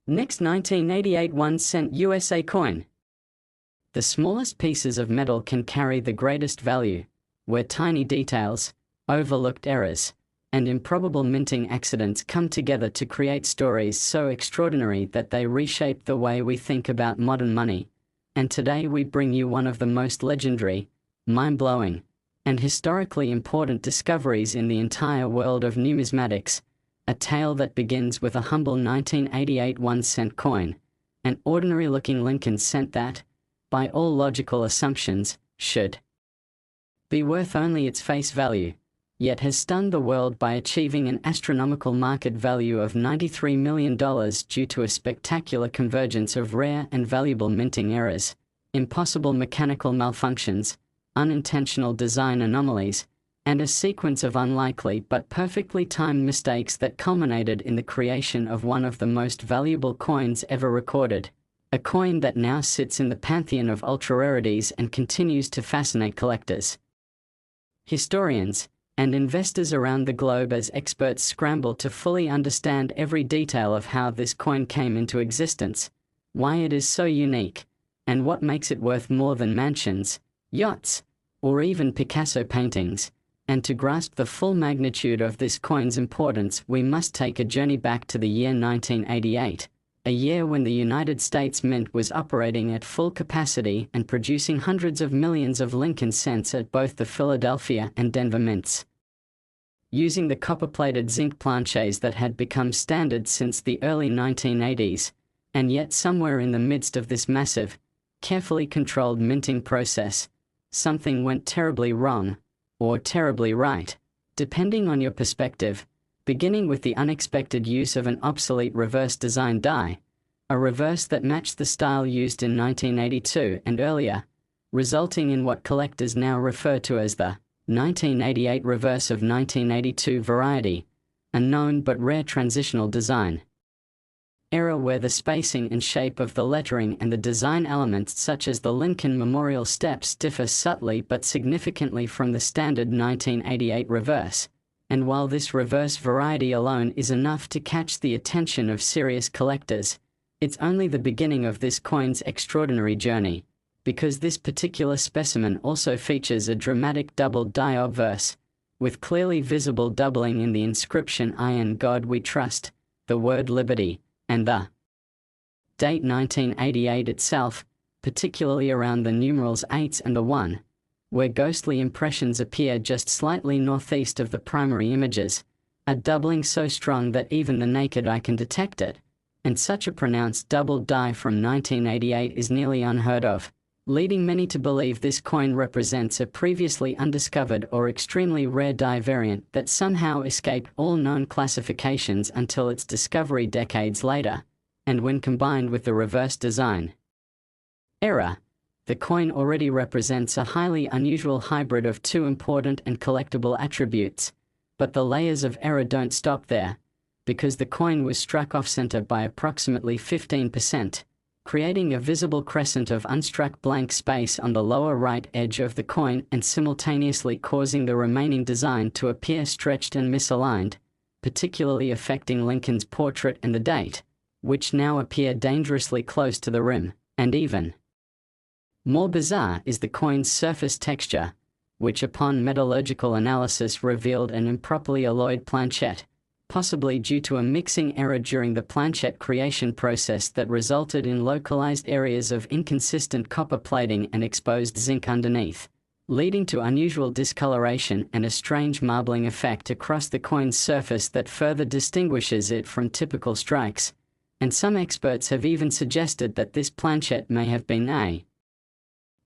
Next, 1988 1 cent USA coin. The smallest pieces of metal can carry the greatest value, where tiny details, overlooked errors, and improbable minting accidents come together to create stories so extraordinary that they reshape the way we think about modern money. And today we bring you one of the most legendary, mind-blowing, and historically important discoveries in the entire world of numismatics, a tale that begins with a humble 1988 1 cent coin, an ordinary-looking Lincoln cent that, by all logical assumptions, should be worth only its face value, yet has stunned the world by achieving an astronomical market value of $93 million due to a spectacular convergence of rare and valuable minting errors, impossible mechanical malfunctions, unintentional design anomalies, and a sequence of unlikely but perfectly timed mistakes that culminated in the creation of one of the most valuable coins ever recorded. A coin that now sits in the pantheon of ultra-rarities and continues to fascinate collectors, historians, and investors around the globe as experts scramble to fully understand every detail of how this coin came into existence, why it is so unique, and what makes it worth more than mansions, yachts, or even Picasso paintings. And to grasp the full magnitude of this coin's importance, we must take a journey back to the year 1988. a year when the United States Mint was operating at full capacity and producing hundreds of millions of Lincoln cents at both the Philadelphia and Denver mints. Using the copper-plated zinc planchets that had become standard since the early 1980s, and yet somewhere in the midst of this massive, carefully controlled minting process, something went terribly wrong, or terribly right, depending on your perspective, beginning with the unexpected use of an obsolete reverse design die, a reverse that matched the style used in 1982 and earlier, resulting in what collectors now refer to as the 1988 reverse of 1982 variety, a known but rare transitional design era where the spacing and shape of the lettering and the design elements such as the Lincoln Memorial steps differ subtly but significantly from the standard 1988 reverse. And while this reverse variety alone is enough to catch the attention of serious collectors, it's only the beginning of this coin's extraordinary journey, because this particular specimen also features a dramatic double die obverse, with clearly visible doubling in the inscription "I in God we trust," the word liberty, and the date 1988 itself, particularly around the numerals 8 and the 1, where ghostly impressions appear just slightly northeast of the primary images, a doubling so strong that even the naked eye can detect it, and such a pronounced double die from 1988 is nearly unheard of, leading many to believe this coin represents a previously undiscovered or extremely rare die variant that somehow escaped all known classifications until its discovery decades later, and when combined with the reverse design era, the coin already represents a highly unusual hybrid of two important and collectible attributes. But the layers of error don't stop there, because the coin was struck off-center by approximately 15%, creating a visible crescent of unstruck blank space on the lower right edge of the coin and simultaneously causing the remaining design to appear stretched and misaligned, particularly affecting Lincoln's portrait and the date, which now appear dangerously close to the rim, and even more bizarre is the coin's surface texture, which upon metallurgical analysis revealed an improperly alloyed planchette, possibly due to a mixing error during the planchette creation process that resulted in localized areas of inconsistent copper plating and exposed zinc underneath, leading to unusual discoloration and a strange marbling effect across the coin's surface that further distinguishes it from typical strikes, and some experts have even suggested that this planchette may have been a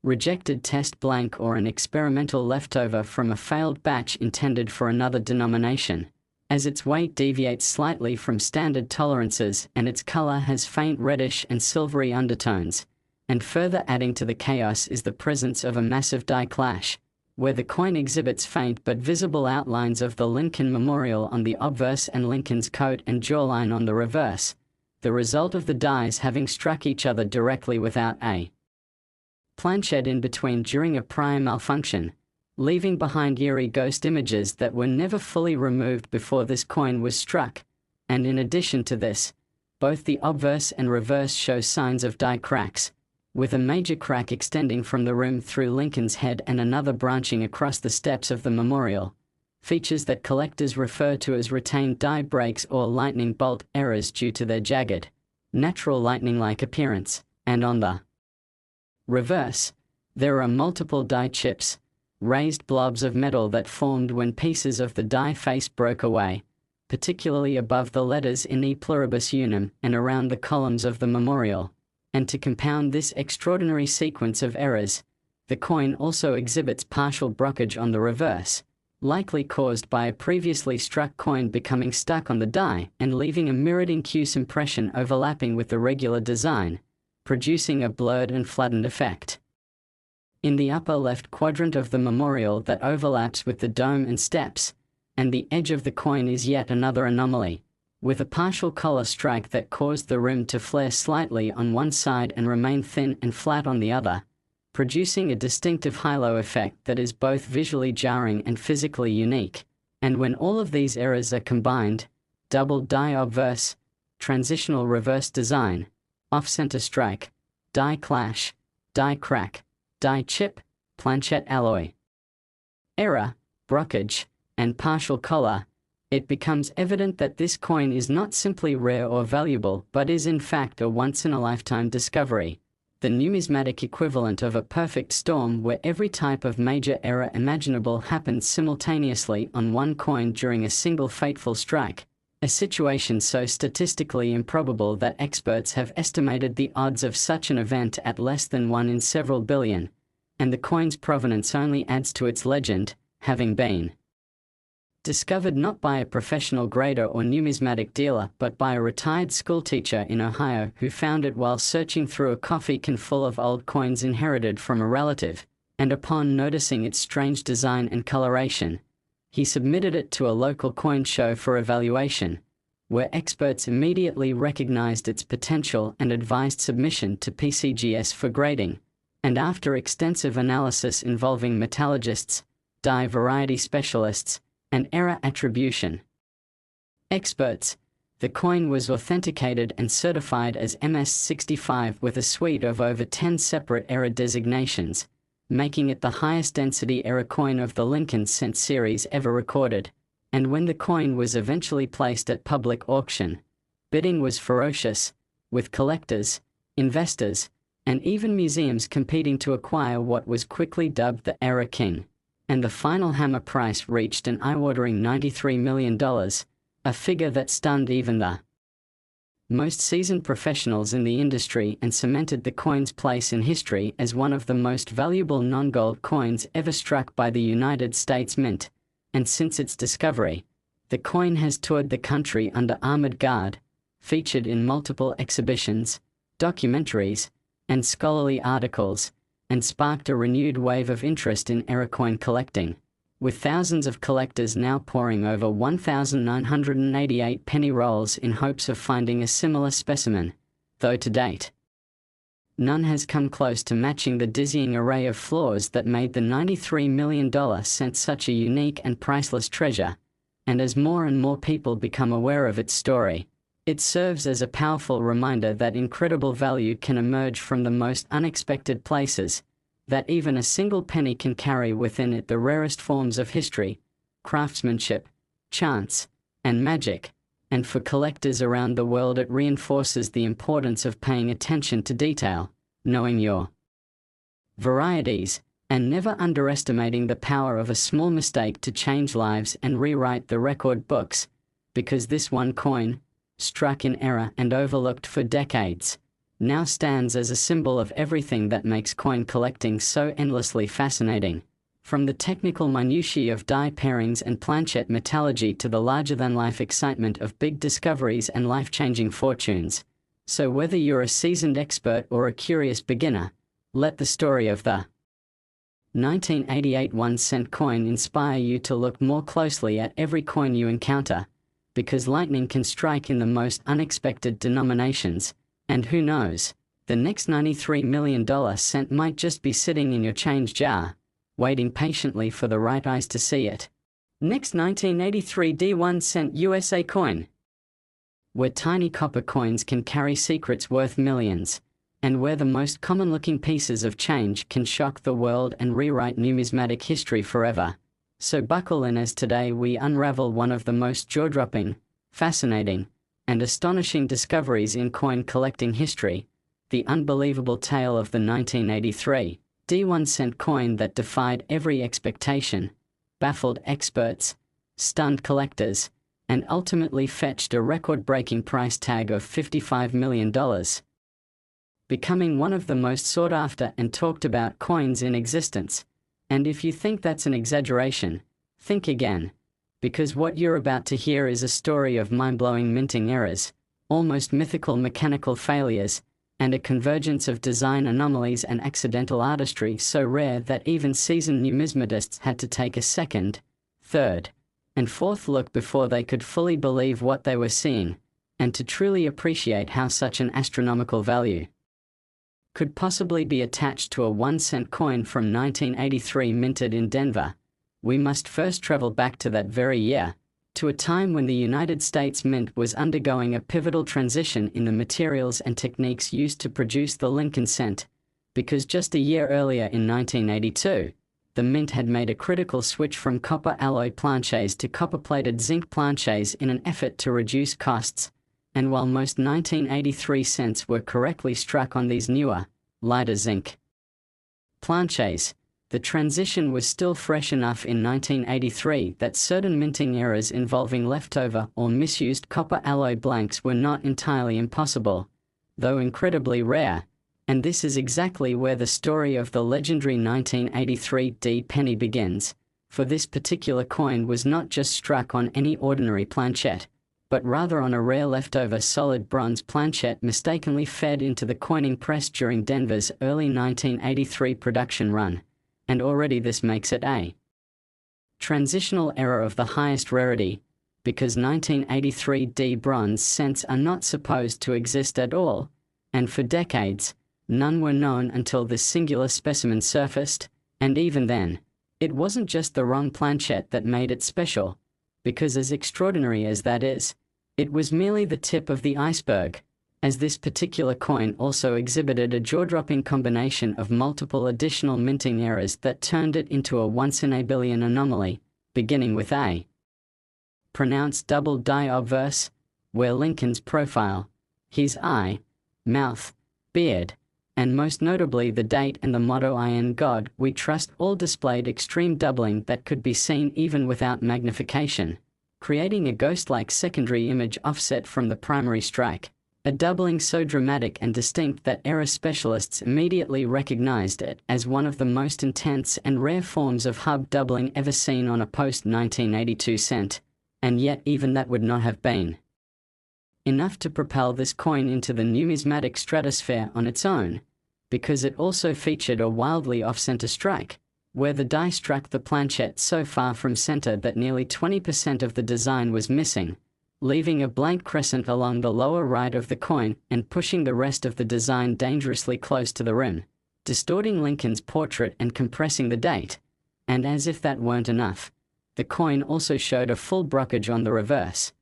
rejected test blank or an experimental leftover from a failed batch intended for another denomination, as its weight deviates slightly from standard tolerances and its color has faint reddish and silvery undertones, and further adding to the chaos is the presence of a massive die clash, where the coin exhibits faint but visible outlines of the Lincoln Memorial on the obverse and Lincoln's coat and jawline on the reverse, the result of the dies having struck each other directly without a planchette in between during a prior malfunction, leaving behind eerie ghost images that were never fully removed before this coin was struck. And in addition to this, both the obverse and reverse show signs of die cracks, with a major crack extending from the rim through Lincoln's head and another branching across the steps of the memorial, features that collectors refer to as retained die breaks or lightning bolt errors due to their jagged, natural lightning-like appearance. And on the reverse, there are multiple die chips, raised blobs of metal that formed when pieces of the die face broke away, particularly above the letters in E pluribus unum and around the columns of the memorial. And to compound this extraordinary sequence of errors, the coin also exhibits partial brockage on the reverse, likely caused by a previously struck coin becoming stuck on the die and leaving a mirrored incuse impression overlapping with the regular design, producing a blurred and flattened effect. In the upper left quadrant of the memorial that overlaps with the dome and steps, and the edge of the coin is yet another anomaly, with a partial collar strike that caused the rim to flare slightly on one side and remain thin and flat on the other, producing a distinctive halo effect that is both visually jarring and physically unique. And when all of these errors are combined, double die obverse, transitional reverse design, off-center strike, die clash, die crack, die chip, planchette alloy error, brockage, and partial collar, it becomes evident that this coin is not simply rare or valuable, but is in fact a once-in-a-lifetime discovery, the numismatic equivalent of a perfect storm where every type of major error imaginable happens simultaneously on one coin during a single fateful strike, a situation so statistically improbable that experts have estimated the odds of such an event at less than 1 in several billion, and the coin's provenance only adds to its legend, having been discovered not by a professional grader or numismatic dealer but by a retired schoolteacher in Ohio who found it while searching through a coffee can full of old coins inherited from a relative, and upon noticing its strange design and coloration, he submitted it to a local coin show for evaluation, where experts immediately recognized its potential and advised submission to PCGS for grading, and after extensive analysis involving metallurgists, die variety specialists, and error attribution experts, the coin was authenticated and certified as MS-65 with a suite of over 10 separate error designations, making it the highest density error coin of the Lincoln Cent series ever recorded. And when the coin was eventually placed at public auction, bidding was ferocious, with collectors, investors, and even museums competing to acquire what was quickly dubbed the Error King, and the final hammer price reached an eye-watering $93 million, a figure that stunned even the most seasoned professionals in the industry and cemented the coin's place in history as one of the most valuable non-gold coins ever struck by the United States Mint. And since its discovery, the coin has toured the country under armored guard, featured in multiple exhibitions, documentaries, and scholarly articles, and sparked a renewed wave of interest in error coin collecting, with thousands of collectors now poring over 1,988 penny rolls in hopes of finding a similar specimen, though to date, none has come close to matching the dizzying array of flaws that made the $93 million cent such a unique and priceless treasure, and as more and more people become aware of its story, it serves as a powerful reminder that incredible value can emerge from the most unexpected places, that even a single penny can carry within it the rarest forms of history, craftsmanship, chance, and magic, and for collectors around the world it reinforces the importance of paying attention to detail, knowing your varieties, and never underestimating the power of a small mistake to change lives and rewrite the record books, because this one coin, struck in error and overlooked for decades, now stands as a symbol of everything that makes coin collecting so endlessly fascinating, from the technical minutiae of die pairings and planchette metallurgy to the larger-than-life excitement of big discoveries and life-changing fortunes. So whether you're a seasoned expert or a curious beginner, let the story of the 1988 1-cent coin inspire you to look more closely at every coin you encounter, because lightning can strike in the most unexpected denominations, and who knows, the next $93 million cent might just be sitting in your change jar, waiting patiently for the right eyes to see it. Next, 1983 D1 cent USA coin, where tiny copper coins can carry secrets worth millions, and where the most common-looking pieces of change can shock the world and rewrite numismatic history forever. So buckle in as today we unravel one of the most jaw-dropping, fascinating, and astonishing discoveries in coin collecting history, the unbelievable tale of the 1983 D1 cent coin that defied every expectation, baffled experts, stunned collectors, and ultimately fetched a record-breaking price tag of $55 million, becoming one of the most sought-after and talked-about coins in existence. And if you think that's an exaggeration, think again, because what you're about to hear is a story of mind-blowing minting errors, almost mythical mechanical failures, and a convergence of design anomalies and accidental artistry so rare that even seasoned numismatists had to take a second, third, and fourth look before they could fully believe what they were seeing, and to truly appreciate how such an astronomical value could possibly be attached to a 1-cent coin from 1983 minted in Denver, we must first travel back to that very year, to a time when the United States Mint was undergoing a pivotal transition in the materials and techniques used to produce the Lincoln cent, because just a year earlier in 1982, the mint had made a critical switch from copper alloy planchets to copper-plated zinc planchets in an effort to reduce costs, and while most 1983 cents were correctly struck on these newer, lighter zinc planchets, the transition was still fresh enough in 1983 that certain minting errors involving leftover or misused copper alloy blanks were not entirely impossible, though incredibly rare, and this is exactly where the story of the legendary 1983 D penny begins, for this particular coin was not just struck on any ordinary planchette, but rather on a rare leftover solid bronze planchette mistakenly fed into the coining press during Denver's early 1983 production run, and already this makes it a transitional error of the highest rarity, because 1983 D bronze cents are not supposed to exist at all, and for decades, none were known until this singular specimen surfaced, and even then, it wasn't just the wrong planchette that made it special, because as extraordinary as that is, it was merely the tip of the iceberg, as this particular coin also exhibited a jaw-dropping combination of multiple additional minting errors that turned it into a once-in-a-billion anomaly, beginning with a pronounced double die obverse, where Lincoln's profile, his eye, mouth, beard, and most notably the date and the motto "I in God we trust" all displayed extreme doubling that could be seen even without magnification, creating a ghost-like secondary image offset from the primary strike, a doubling so dramatic and distinct that error specialists immediately recognized it as one of the most intense and rare forms of hub doubling ever seen on a post-1982 cent, and yet even that would not have been enough to propel this coin into the numismatic stratosphere on its own, because it also featured a wildly off-center strike, where the die struck the planchette so far from center that nearly 20% of the design was missing, leaving a blank crescent along the lower right of the coin and pushing the rest of the design dangerously close to the rim, distorting Lincoln's portrait and compressing the date. And as if that weren't enough, the coin also showed a full brokerage on the reverse,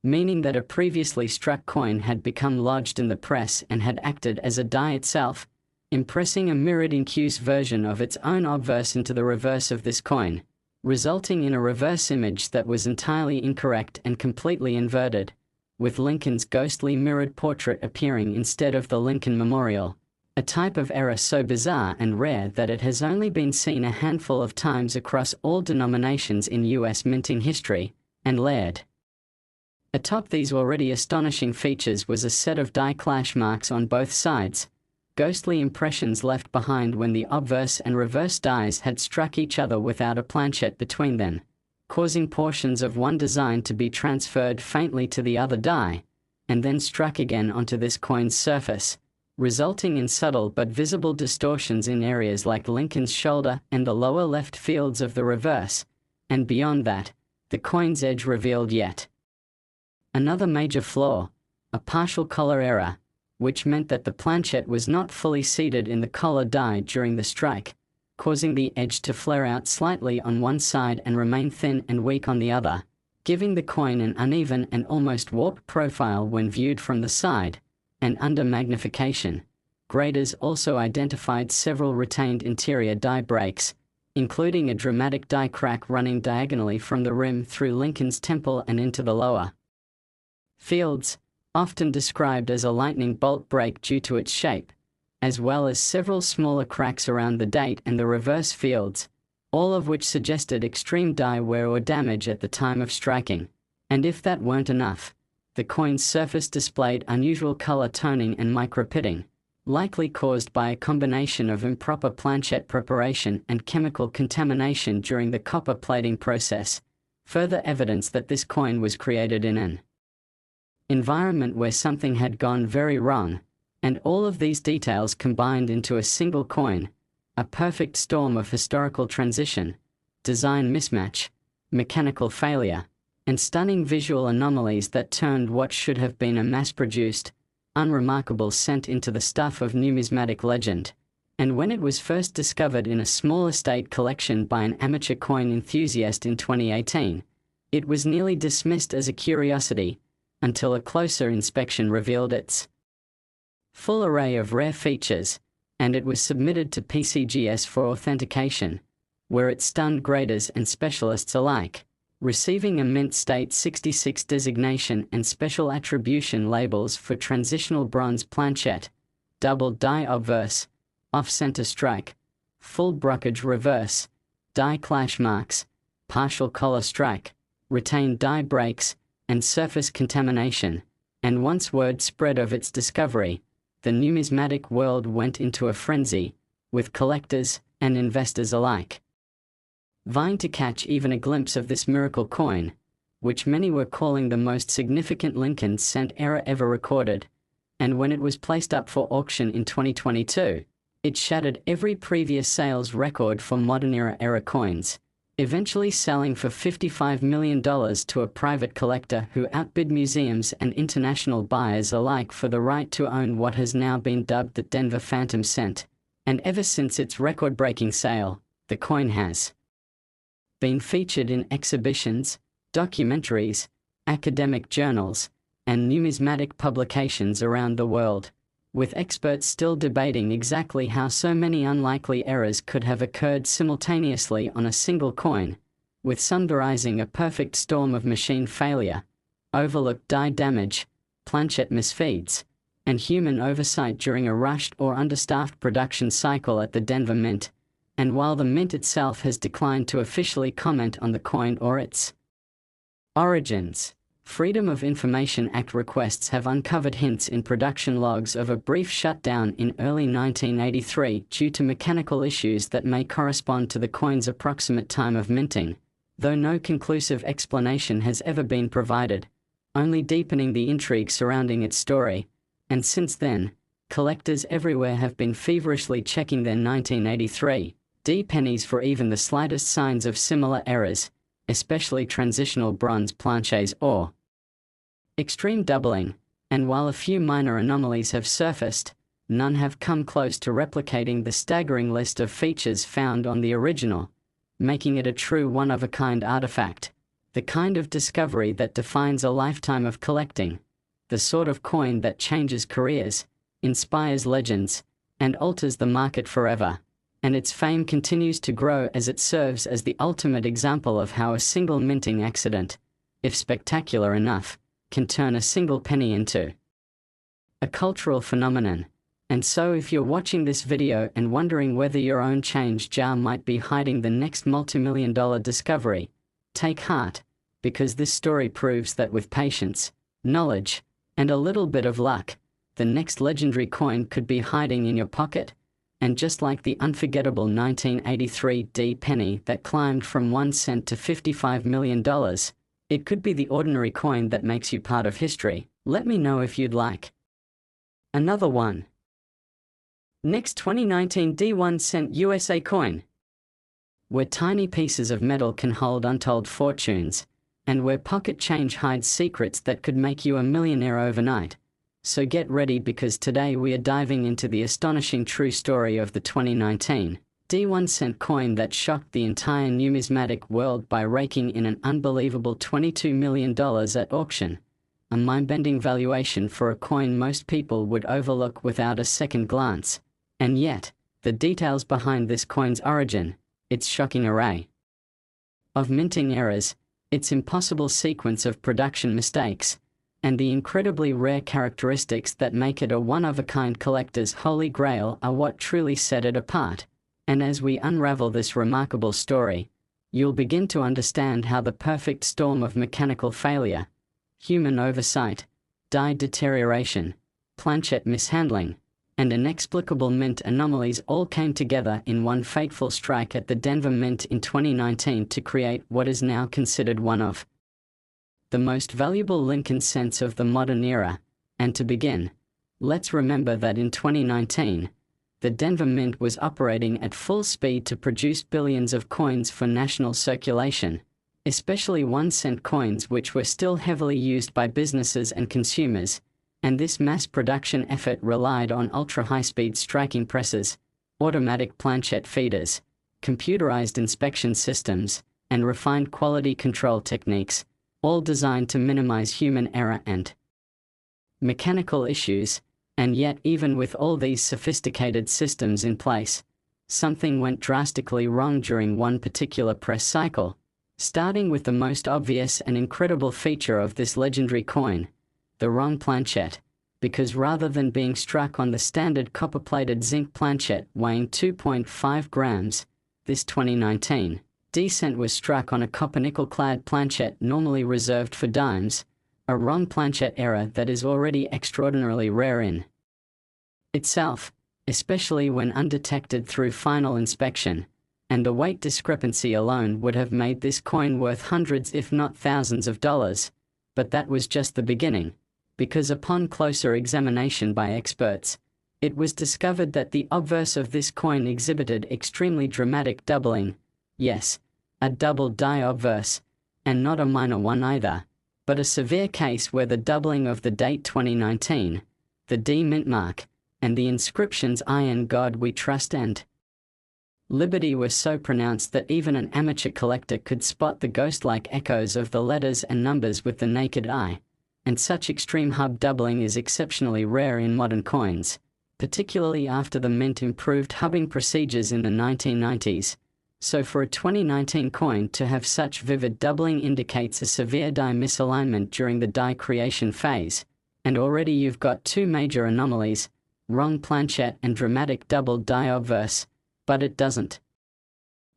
meaning that a previously struck coin had become lodged in the press and had acted as a die itself, impressing a mirrored incuse version of its own obverse into the reverse of this coin, resulting in a reverse image that was entirely incorrect and completely inverted, with Lincoln's ghostly mirrored portrait appearing instead of the Lincoln Memorial, a type of error so bizarre and rare that it has only been seen a handful of times across all denominations in U.S. minting history, and layered atop these already astonishing features was a set of die clash marks on both sides, ghostly impressions left behind when the obverse and reverse dies had struck each other without a planchette between them, causing portions of one design to be transferred faintly to the other die, and then struck again onto this coin's surface, resulting in subtle but visible distortions in areas like Lincoln's shoulder and the lower left fields of the reverse, and beyond that, the coin's edge revealed yet another major flaw, a partial collar error, which meant that the planchette was not fully seated in the collar die during the strike, causing the edge to flare out slightly on one side and remain thin and weak on the other, giving the coin an uneven and almost warped profile when viewed from the side, and under magnification. Graders also identified several retained interior die breaks, including a dramatic die crack running diagonally from the rim through Lincoln's temple and into the lower fields, often described as a lightning bolt break due to its shape, as well as several smaller cracks around the date and the reverse fields, all of which suggested extreme die wear or damage at the time of striking. And if that weren't enough, the coin's surface displayed unusual color toning and micropitting, likely caused by a combination of improper planchette preparation and chemical contamination during the copper plating process, further evidence that this coin was created in an environment where something had gone very wrong, and all of these details combined into a single coin, a perfect storm of historical transition, design mismatch, mechanical failure, and stunning visual anomalies that turned what should have been a mass-produced, unremarkable cent into the stuff of numismatic legend. And when it was first discovered in a small estate collection by an amateur coin enthusiast in 2018, it was nearly dismissed as a curiosity, until a closer inspection revealed its full array of rare features, and it was submitted to PCGS for authentication, where it stunned graders and specialists alike, receiving a Mint State 66 designation and special attribution labels for transitional bronze planchette, double die obverse, off-center strike, full brokerage reverse, die clash marks, partial collar strike, retained die breaks, and surface contamination. And once word spread of its discovery, the numismatic world went into a frenzy, with collectors and investors alike vying to catch even a glimpse of this miracle coin, which many were calling the most significant Lincoln cent era ever recorded. And when it was placed up for auction in 2022, it shattered every previous sales record for modern era coins, eventually selling for $55 million to a private collector who outbid museums and international buyers alike for the right to own what has now been dubbed the Denver Phantom Cent. And ever since its record-breaking sale, the coin has been featured in exhibitions, documentaries, academic journals, and numismatic publications around the world, with experts still debating exactly how so many unlikely errors could have occurred simultaneously on a single coin, with some derising a perfect storm of machine failure, overlooked die damage, planchette misfeeds, and human oversight during a rushed or understaffed production cycle at the Denver Mint. And while the Mint itself has declined to officially comment on the coin or its origins, Freedom of Information Act requests have uncovered hints in production logs of a brief shutdown in early 1983 due to mechanical issues that may correspond to the coin's approximate time of minting, though no conclusive explanation has ever been provided, only deepening the intrigue surrounding its story. And since then, collectors everywhere have been feverishly checking their 1983 pennies for even the slightest signs of similar errors, especially transitional bronze planchets or extreme doubling. And while a few minor anomalies have surfaced, none have come close to replicating the staggering list of features found on the original, making it a true one-of-a-kind artifact, the kind of discovery that defines a lifetime of collecting, the sort of coin that changes careers, inspires legends, and alters the market forever. And its fame continues to grow as it serves as the ultimate example of how a single minting accident, if spectacular enough, can turn a single penny into a cultural phenomenon. And so if you're watching this video and wondering whether your own change jar might be hiding the next multi-million-dollar discovery, take heart, because this story proves that with patience, knowledge, and a little bit of luck, the next legendary coin could be hiding in your pocket. And just like the unforgettable 1983 D penny that climbed from 1 cent to $55 million, it could be the ordinary coin that makes you part of history. Let me know if you'd like another one. Next, 2019 D1 cent USA coin. Where tiny pieces of metal can hold untold fortunes, and where pocket change hides secrets that could make you a millionaire overnight. So get ready, because today we are diving into the astonishing true story of the 2019 D1 cent coin that shocked the entire numismatic world by raking in an unbelievable $22 million at auction, a mind-bending valuation for a coin most people would overlook without a second glance. And yet, the details behind this coin's origin, its shocking array of minting errors, its impossible sequence of production mistakes, and the incredibly rare characteristics that make it a one-of-a-kind collector's holy grail are what truly set it apart. And as we unravel this remarkable story, you'll begin to understand how the perfect storm of mechanical failure, human oversight, die deterioration, planchette mishandling, and inexplicable mint anomalies all came together in one fateful strike at the Denver Mint in 2019 to create what is now considered one of the most valuable Lincoln cents of the modern era. And to begin, let's remember that in 2019, the Denver Mint was operating at full speed to produce billions of coins for national circulation, especially 1 cent coins, which were still heavily used by businesses and consumers. And this mass production effort relied on ultra-high-speed striking presses, automatic planchette feeders, computerized inspection systems, and refined quality control techniques, all designed to minimize human error and mechanical issues. And yet, even with all these sophisticated systems in place, something went drastically wrong during one particular press cycle, starting with the most obvious and incredible feature of this legendary coin, the wrong planchet, because rather than being struck on the standard copper-plated zinc planchet weighing 2.5 grams, this 2019 decent was struck on a copper-nickel-clad planchet normally reserved for dimes, a wrong planchet error that is already extraordinarily rare in itself, especially when undetected through final inspection, and the weight discrepancy alone would have made this coin worth hundreds if not thousands of dollars. But that was just the beginning, because upon closer examination by experts, it was discovered that the obverse of this coin exhibited extremely dramatic doubling. Yes, a double die obverse, and not a minor one either, but a severe case where the doubling of the date 2019, the D mint mark, and the inscriptions "I in God we trust" and "Liberty" were so pronounced that even an amateur collector could spot the ghost-like echoes of the letters and numbers with the naked eye, and such extreme hub doubling is exceptionally rare in modern coins, particularly after the mint improved hubbing procedures in the 1990s. So for a 2019 coin to have such vivid doubling indicates a severe die misalignment during the die creation phase, and already you've got two major anomalies, wrong planchet and dramatic double die obverse. But it doesn't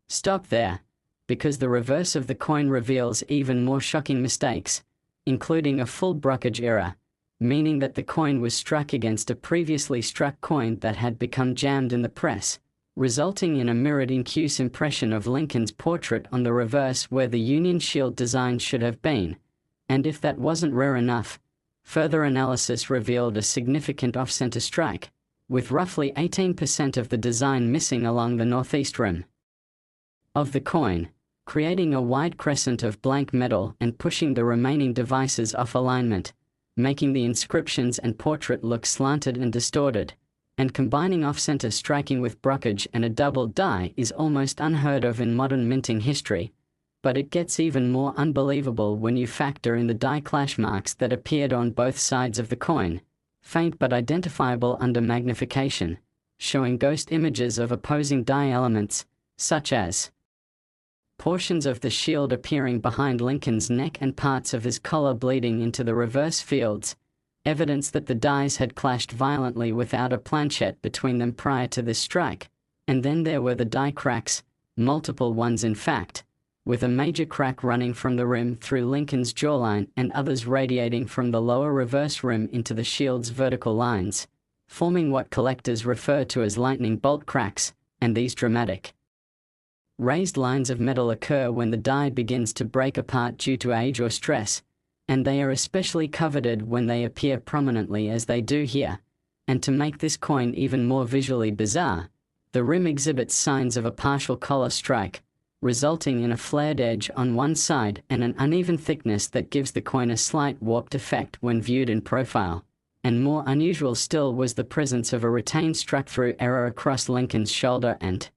stop there, because the reverse of the coin reveals even more shocking mistakes, including a full brockage error, meaning that the coin was struck against a previously struck coin that had become jammed in the press, resulting in a mirrored incuse impression of Lincoln's portrait on the reverse where the Union Shield design should have been. And if that wasn't rare enough, further analysis revealed a significant off-center strike, with roughly 18% of the design missing along the northeast rim of the coin, creating a wide crescent of blank metal and pushing the remaining devices off alignment, making the inscriptions and portrait look slanted and distorted. And combining off-center striking with brockage and a double die is almost unheard of in modern minting history, but it gets even more unbelievable when you factor in the die clash marks that appeared on both sides of the coin, faint but identifiable under magnification, showing ghost images of opposing die elements, such as portions of the shield appearing behind Lincoln's neck and parts of his collar bleeding into the reverse fields, evidence that the dies had clashed violently without a planchet between them prior to this strike. And then there were the die cracks, multiple ones in fact, with a major crack running from the rim through Lincoln's jawline and others radiating from the lower reverse rim into the shield's vertical lines, forming what collectors refer to as lightning bolt cracks. And these dramatic raised lines of metal occur when the die begins to break apart due to age or stress, and they are especially coveted when they appear prominently as they do here. And to make this coin even more visually bizarre, the rim exhibits signs of a partial collar strike, resulting in a flared edge on one side and an uneven thickness that gives the coin a slight warped effect when viewed in profile. And more unusual still was the presence of a retained struck-through error across Lincoln's shoulder and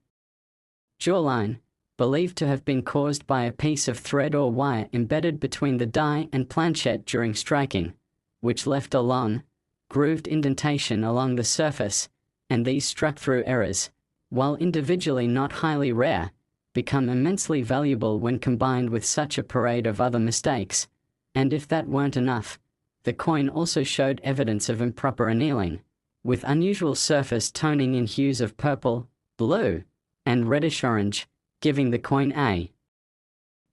jawline, believed to have been caused by a piece of thread or wire embedded between the die and planchet during striking, which left a long, grooved indentation along the surface. And these struck-through errors, while individually not highly rare, become immensely valuable when combined with such a parade of other mistakes. And if that weren't enough, the coin also showed evidence of improper annealing, with unusual surface toning in hues of purple, blue, and reddish-orange, giving the coin a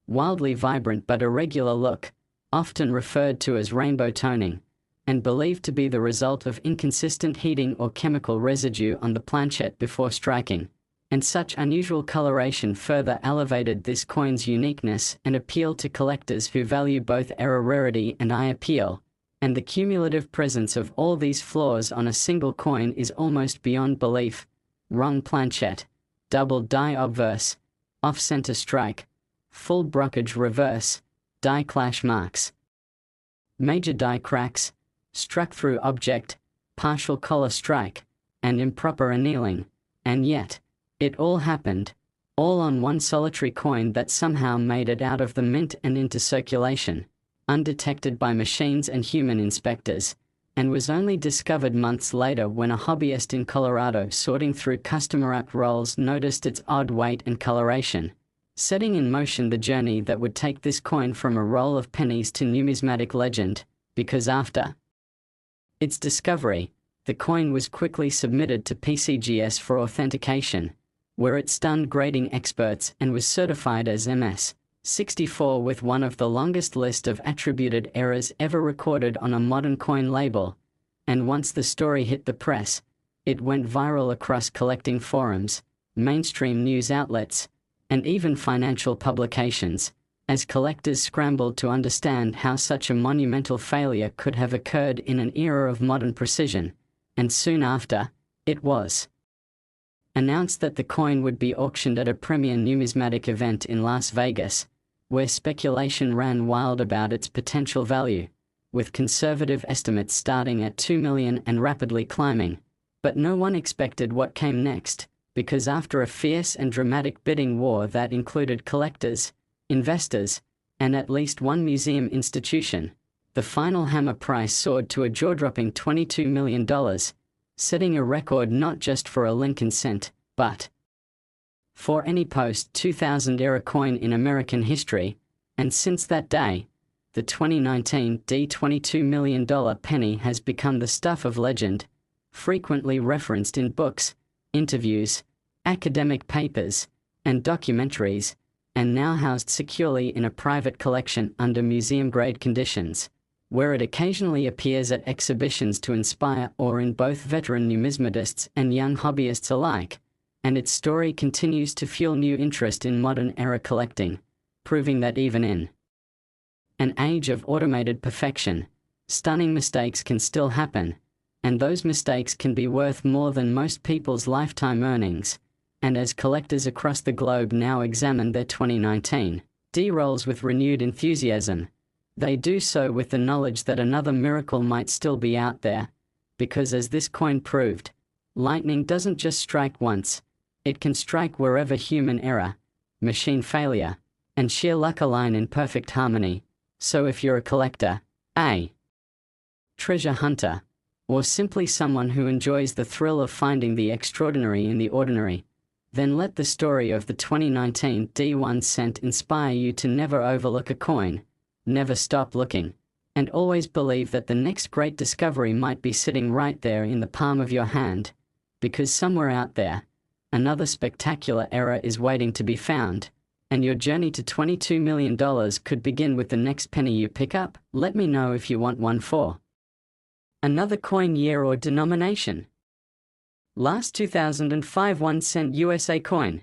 wildly vibrant but irregular look, often referred to as rainbow toning, and believed to be the result of inconsistent heating or chemical residue on the planchet before striking. And such unusual coloration further elevated this coin's uniqueness and appeal to collectors who value both error rarity and eye appeal. And the cumulative presence of all these flaws on a single coin is almost beyond belief. Wrong planchet, double die obverse, off-center strike, full brockage reverse, die clash marks, major die cracks, struck-through object, partial collar strike, and improper annealing. And yet, it all happened, all on one solitary coin that somehow made it out of the mint and into circulation, undetected by machines and human inspectors. and was only discovered months later when a hobbyist in Colorado sorting through customer app rolls noticed its odd weight and coloration, setting in motion the journey that would take this coin from a roll of pennies to numismatic legend, because after its discovery, the coin was quickly submitted to PCGS for authentication, where it stunned grading experts and was certified as MS-64 with one of the longest list of attributed errors ever recorded on a modern coin label. And once the story hit the press, it went viral across collecting forums, mainstream news outlets, and even financial publications, as collectors scrambled to understand how such a monumental failure could have occurred in an era of modern precision. And soon after, it was announced that the coin would be auctioned at a premier numismatic event in Las Vegas, where speculation ran wild about its potential value, with conservative estimates starting at $2 million and rapidly climbing. But no one expected what came next, because after a fierce and dramatic bidding war that included collectors, investors, and at least one museum institution, the final hammer price soared to a jaw-dropping $22 million, setting a record not just for a Lincoln cent, but for any post-2000 era coin in American history. And since that day, the 2019 $22 million penny has become the stuff of legend, frequently referenced in books, interviews, academic papers, and documentaries, and now housed securely in a private collection under museum-grade conditions, where it occasionally appears at exhibitions to inspire awe in both veteran numismatists and young hobbyists alike, and its story continues to fuel new interest in modern-era collecting, proving that even in an age of automated perfection, stunning mistakes can still happen, and those mistakes can be worth more than most people's lifetime earnings. And as collectors across the globe now examine their 2019 D-rolls with renewed enthusiasm, they do so with the knowledge that another miracle might still be out there, because as this coin proved, lightning doesn't just strike once, it can strike wherever human error, machine failure, and sheer luck align in perfect harmony. So if you're a collector, a treasure hunter, or simply someone who enjoys the thrill of finding the extraordinary in the ordinary, then let the story of the 2019 D1 cent inspire you to never overlook a coin, never stop looking, and always believe that the next great discovery might be sitting right there in the palm of your hand, because somewhere out there, another spectacular error is waiting to be found, and your journey to $22 million could begin with the next penny you pick up. Let me know if you want one for another coin year or denomination. Last 2005 1 cent USA coin.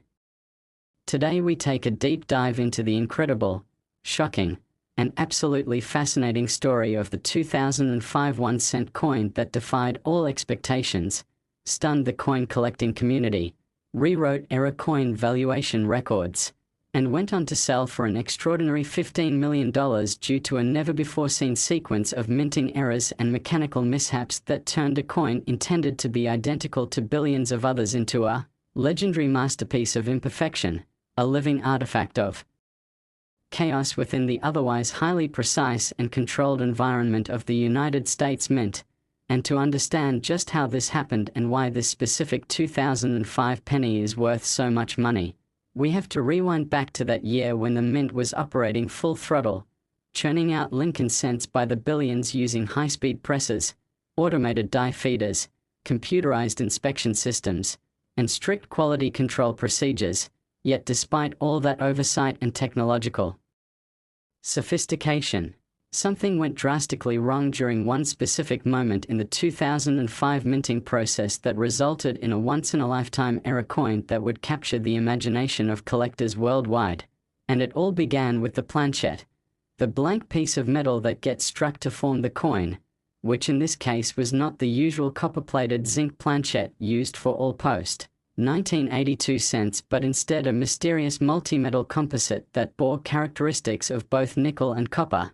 Today we take a deep dive into the incredible, shocking, and absolutely fascinating story of the 2005 1 cent coin that defied all expectations, stunned the coin collecting community, rewrote era coin valuation records, and went on to sell for an extraordinary $15 million due to a never-before-seen sequence of minting errors and mechanical mishaps that turned a coin intended to be identical to billions of others into a legendary masterpiece of imperfection, a living artifact of chaos within the otherwise highly precise and controlled environment of the United States Mint. And to understand just how this happened and why this specific 2005 penny is worth so much money, we have to rewind back to that year when the Mint was operating full throttle, churning out Lincoln cents by the billions using high-speed presses, automated die feeders, computerized inspection systems, and strict quality control procedures. Yet despite all that oversight and technological sophistication, something went drastically wrong during one specific moment in the 2005 minting process that resulted in a once-in-a-lifetime era coin that would capture the imagination of collectors worldwide. And it all began with the planchette, the blank piece of metal that gets struck to form the coin, which in this case was not the usual copper-plated zinc planchette used for all post-1982 cents, but instead a mysterious multi-metal composite that bore characteristics of both nickel and copper.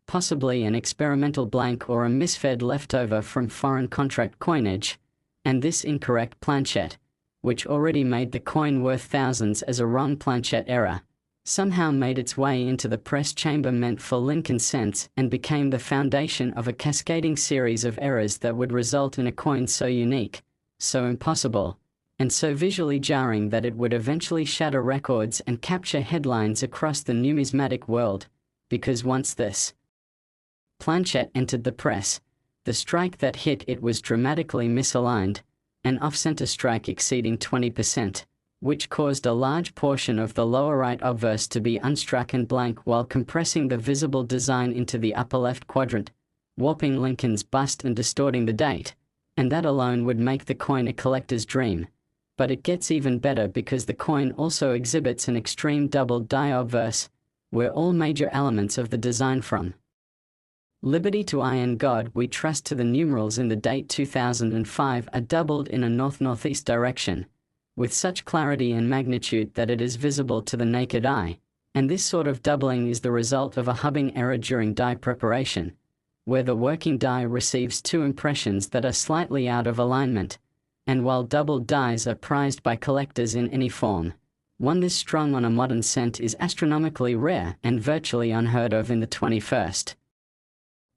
Possibly an experimental blank or a misfed leftover from foreign contract coinage, and this incorrect planchette, which already made the coin worth thousands as a wrong planchette error, somehow made its way into the press chamber meant for Lincoln cents and became the foundation of a cascading series of errors that would result in a coin so unique, so impossible, and so visually jarring that it would eventually shatter records and capture headlines across the numismatic world, because once this planchette entered the press, the strike that hit it was dramatically misaligned, an off-center strike exceeding 20%. Which caused a large portion of the lower right obverse to be unstruck and blank while compressing the visible design into the upper left quadrant, warping Lincoln's bust and distorting the date, and that alone would make the coin a collector's dream. But it gets even better because the coin also exhibits an extreme double die obverse, where all major elements of the design from Liberty to Iron God We Trust to the numerals in the date 2005 are doubled in a north-northeast direction, with such clarity and magnitude that it is visible to the naked eye, and this sort of doubling is the result of a hubbing error during die preparation, where the working die receives two impressions that are slightly out of alignment, and while doubled dies are prized by collectors in any form, one this strong on a modern cent is astronomically rare and virtually unheard of in the 21st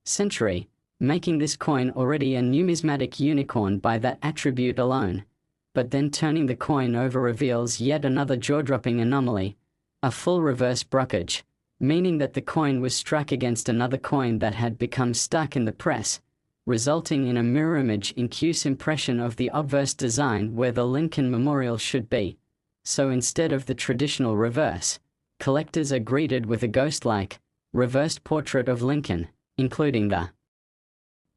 century, making this coin already a numismatic unicorn by that attribute alone. But then turning the coin over reveals yet another jaw-dropping anomaly, a full reverse brockage, meaning that the coin was struck against another coin that had become stuck in the press, resulting in a mirror image in Q's impression of the obverse design where the Lincoln Memorial should be. So instead of the traditional reverse, collectors are greeted with a ghost-like, reversed portrait of Lincoln, including the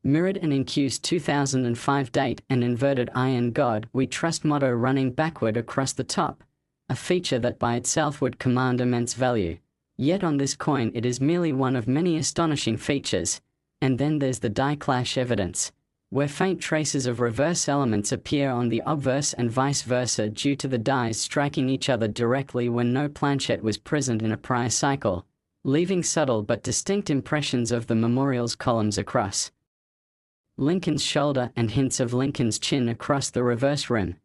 mirrored and in Q's 2005 date and inverted Iron God We Trust motto running backward across the top, a feature that by itself would command immense value. Yet on this coin it is merely one of many astonishing features. And then there's the die clash evidence, where faint traces of reverse elements appear on the obverse and vice versa due to the dies striking each other directly when no planchette was present in a prior cycle, leaving subtle but distinct impressions of the memorial's columns across Lincoln's shoulder and hints of Lincoln's chin across the reverse rim.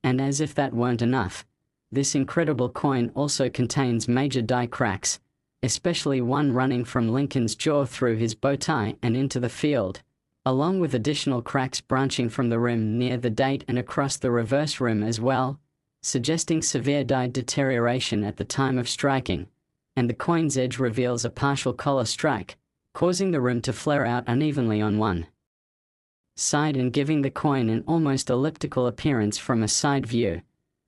And as if that weren't enough, this incredible coin also contains major die cracks, especially one running from Lincoln's jaw through his bow tie and into the field, along with additional cracks branching from the rim near the date and across the reverse rim as well, suggesting severe die deterioration at the time of striking. And the coin's edge reveals a partial collar strike, causing the rim to flare out unevenly on one side and giving the coin an almost elliptical appearance from a side view,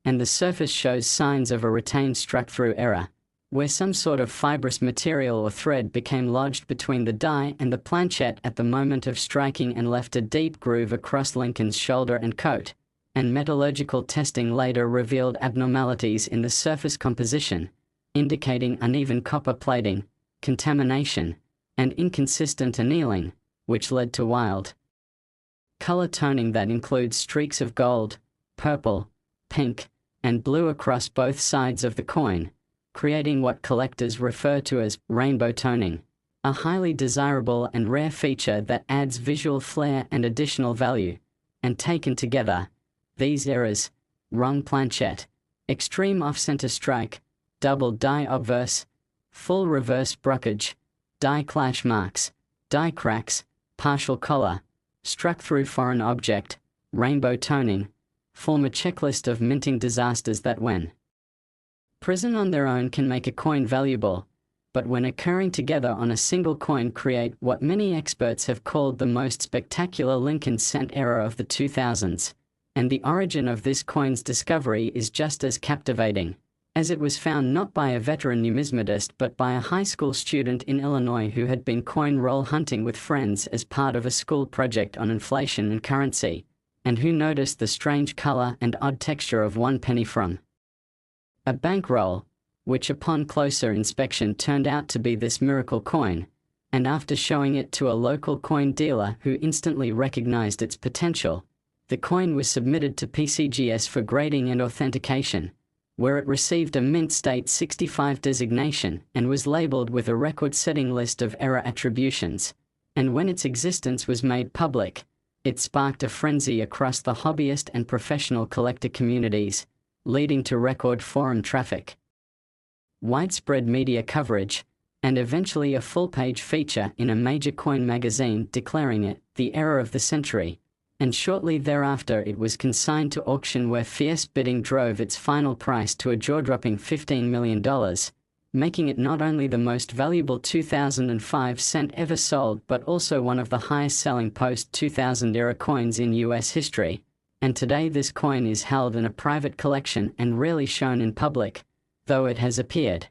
and the surface shows signs of a retained struck-through error, where some sort of fibrous material or thread became lodged between the die and the planchette at the moment of striking and left a deep groove across Lincoln's shoulder and coat, and metallurgical testing later revealed abnormalities in the surface composition, indicating uneven copper plating, contamination, and inconsistent annealing, which led to wild color toning that includes streaks of gold, purple, pink, and blue across both sides of the coin, creating what collectors refer to as rainbow toning, a highly desirable and rare feature that adds visual flair and additional value. And taken together, these errors, wrong planchette, extreme off-center strike, double die obverse, full reverse brockage, die clash marks, die cracks, partial collar, struck through foreign object, rainbow toning, form a checklist of minting disasters that when present on their own can make a coin valuable, but when occurring together on a single coin create what many experts have called the most spectacular Lincoln cent era of the 2000s. And the origin of this coin's discovery is just as captivating, as it was found not by a veteran numismatist but by a high school student in Illinois who had been coin roll hunting with friends as part of a school project on inflation and currency, and who noticed the strange color and odd texture of one penny from a bankroll, which upon closer inspection turned out to be this miracle coin, and after showing it to a local coin dealer who instantly recognized its potential, the coin was submitted to PCGS for grading and authentication, where it received a Mint State 65 designation and was labeled with a record-setting list of error attributions. And when its existence was made public, it sparked a frenzy across the hobbyist and professional collector communities, leading to record forum traffic. widespread media coverage, and eventually a full-page feature in a major coin magazine declaring it the error of the century, and shortly thereafter it was consigned to auction where fierce bidding drove its final price to a jaw-dropping $15 million, making it not only the most valuable 2005 cent ever sold but also one of the highest-selling post-2000 era coins in US history, and today this coin is held in a private collection and rarely shown in public, though it has appeared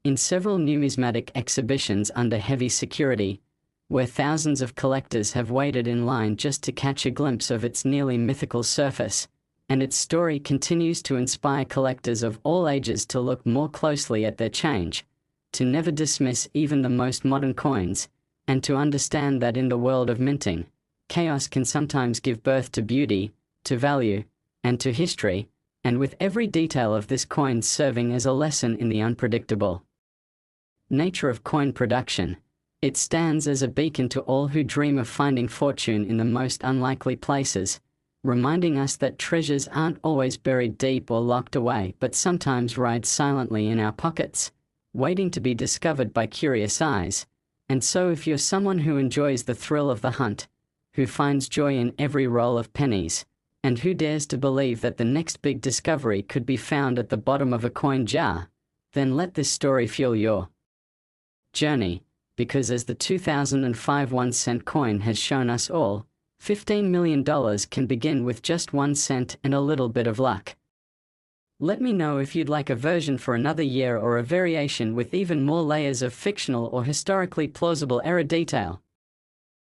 in several numismatic exhibitions under heavy security, where thousands of collectors have waited in line just to catch a glimpse of its nearly mythical surface, and its story continues to inspire collectors of all ages to look more closely at their change, to never dismiss even the most modern coins, and to understand that in the world of minting, chaos can sometimes give birth to beauty, to value, and to history, and with every detail of this coin serving as a lesson in the unpredictable nature of coin production. It stands as a beacon to all who dream of finding fortune in the most unlikely places, reminding us that treasures aren't always buried deep or locked away but sometimes ride silently in our pockets, waiting to be discovered by curious eyes. And so if you're someone who enjoys the thrill of the hunt, who finds joy in every roll of pennies, and who dares to believe that the next big discovery could be found at the bottom of a coin jar, then let this story fuel your journey, because as the 2005 1-cent coin has shown us all, $15 million can begin with just 1 cent and a little bit of luck. Let me know if you'd like a version for another year or a variation with even more layers of fictional or historically plausible era detail.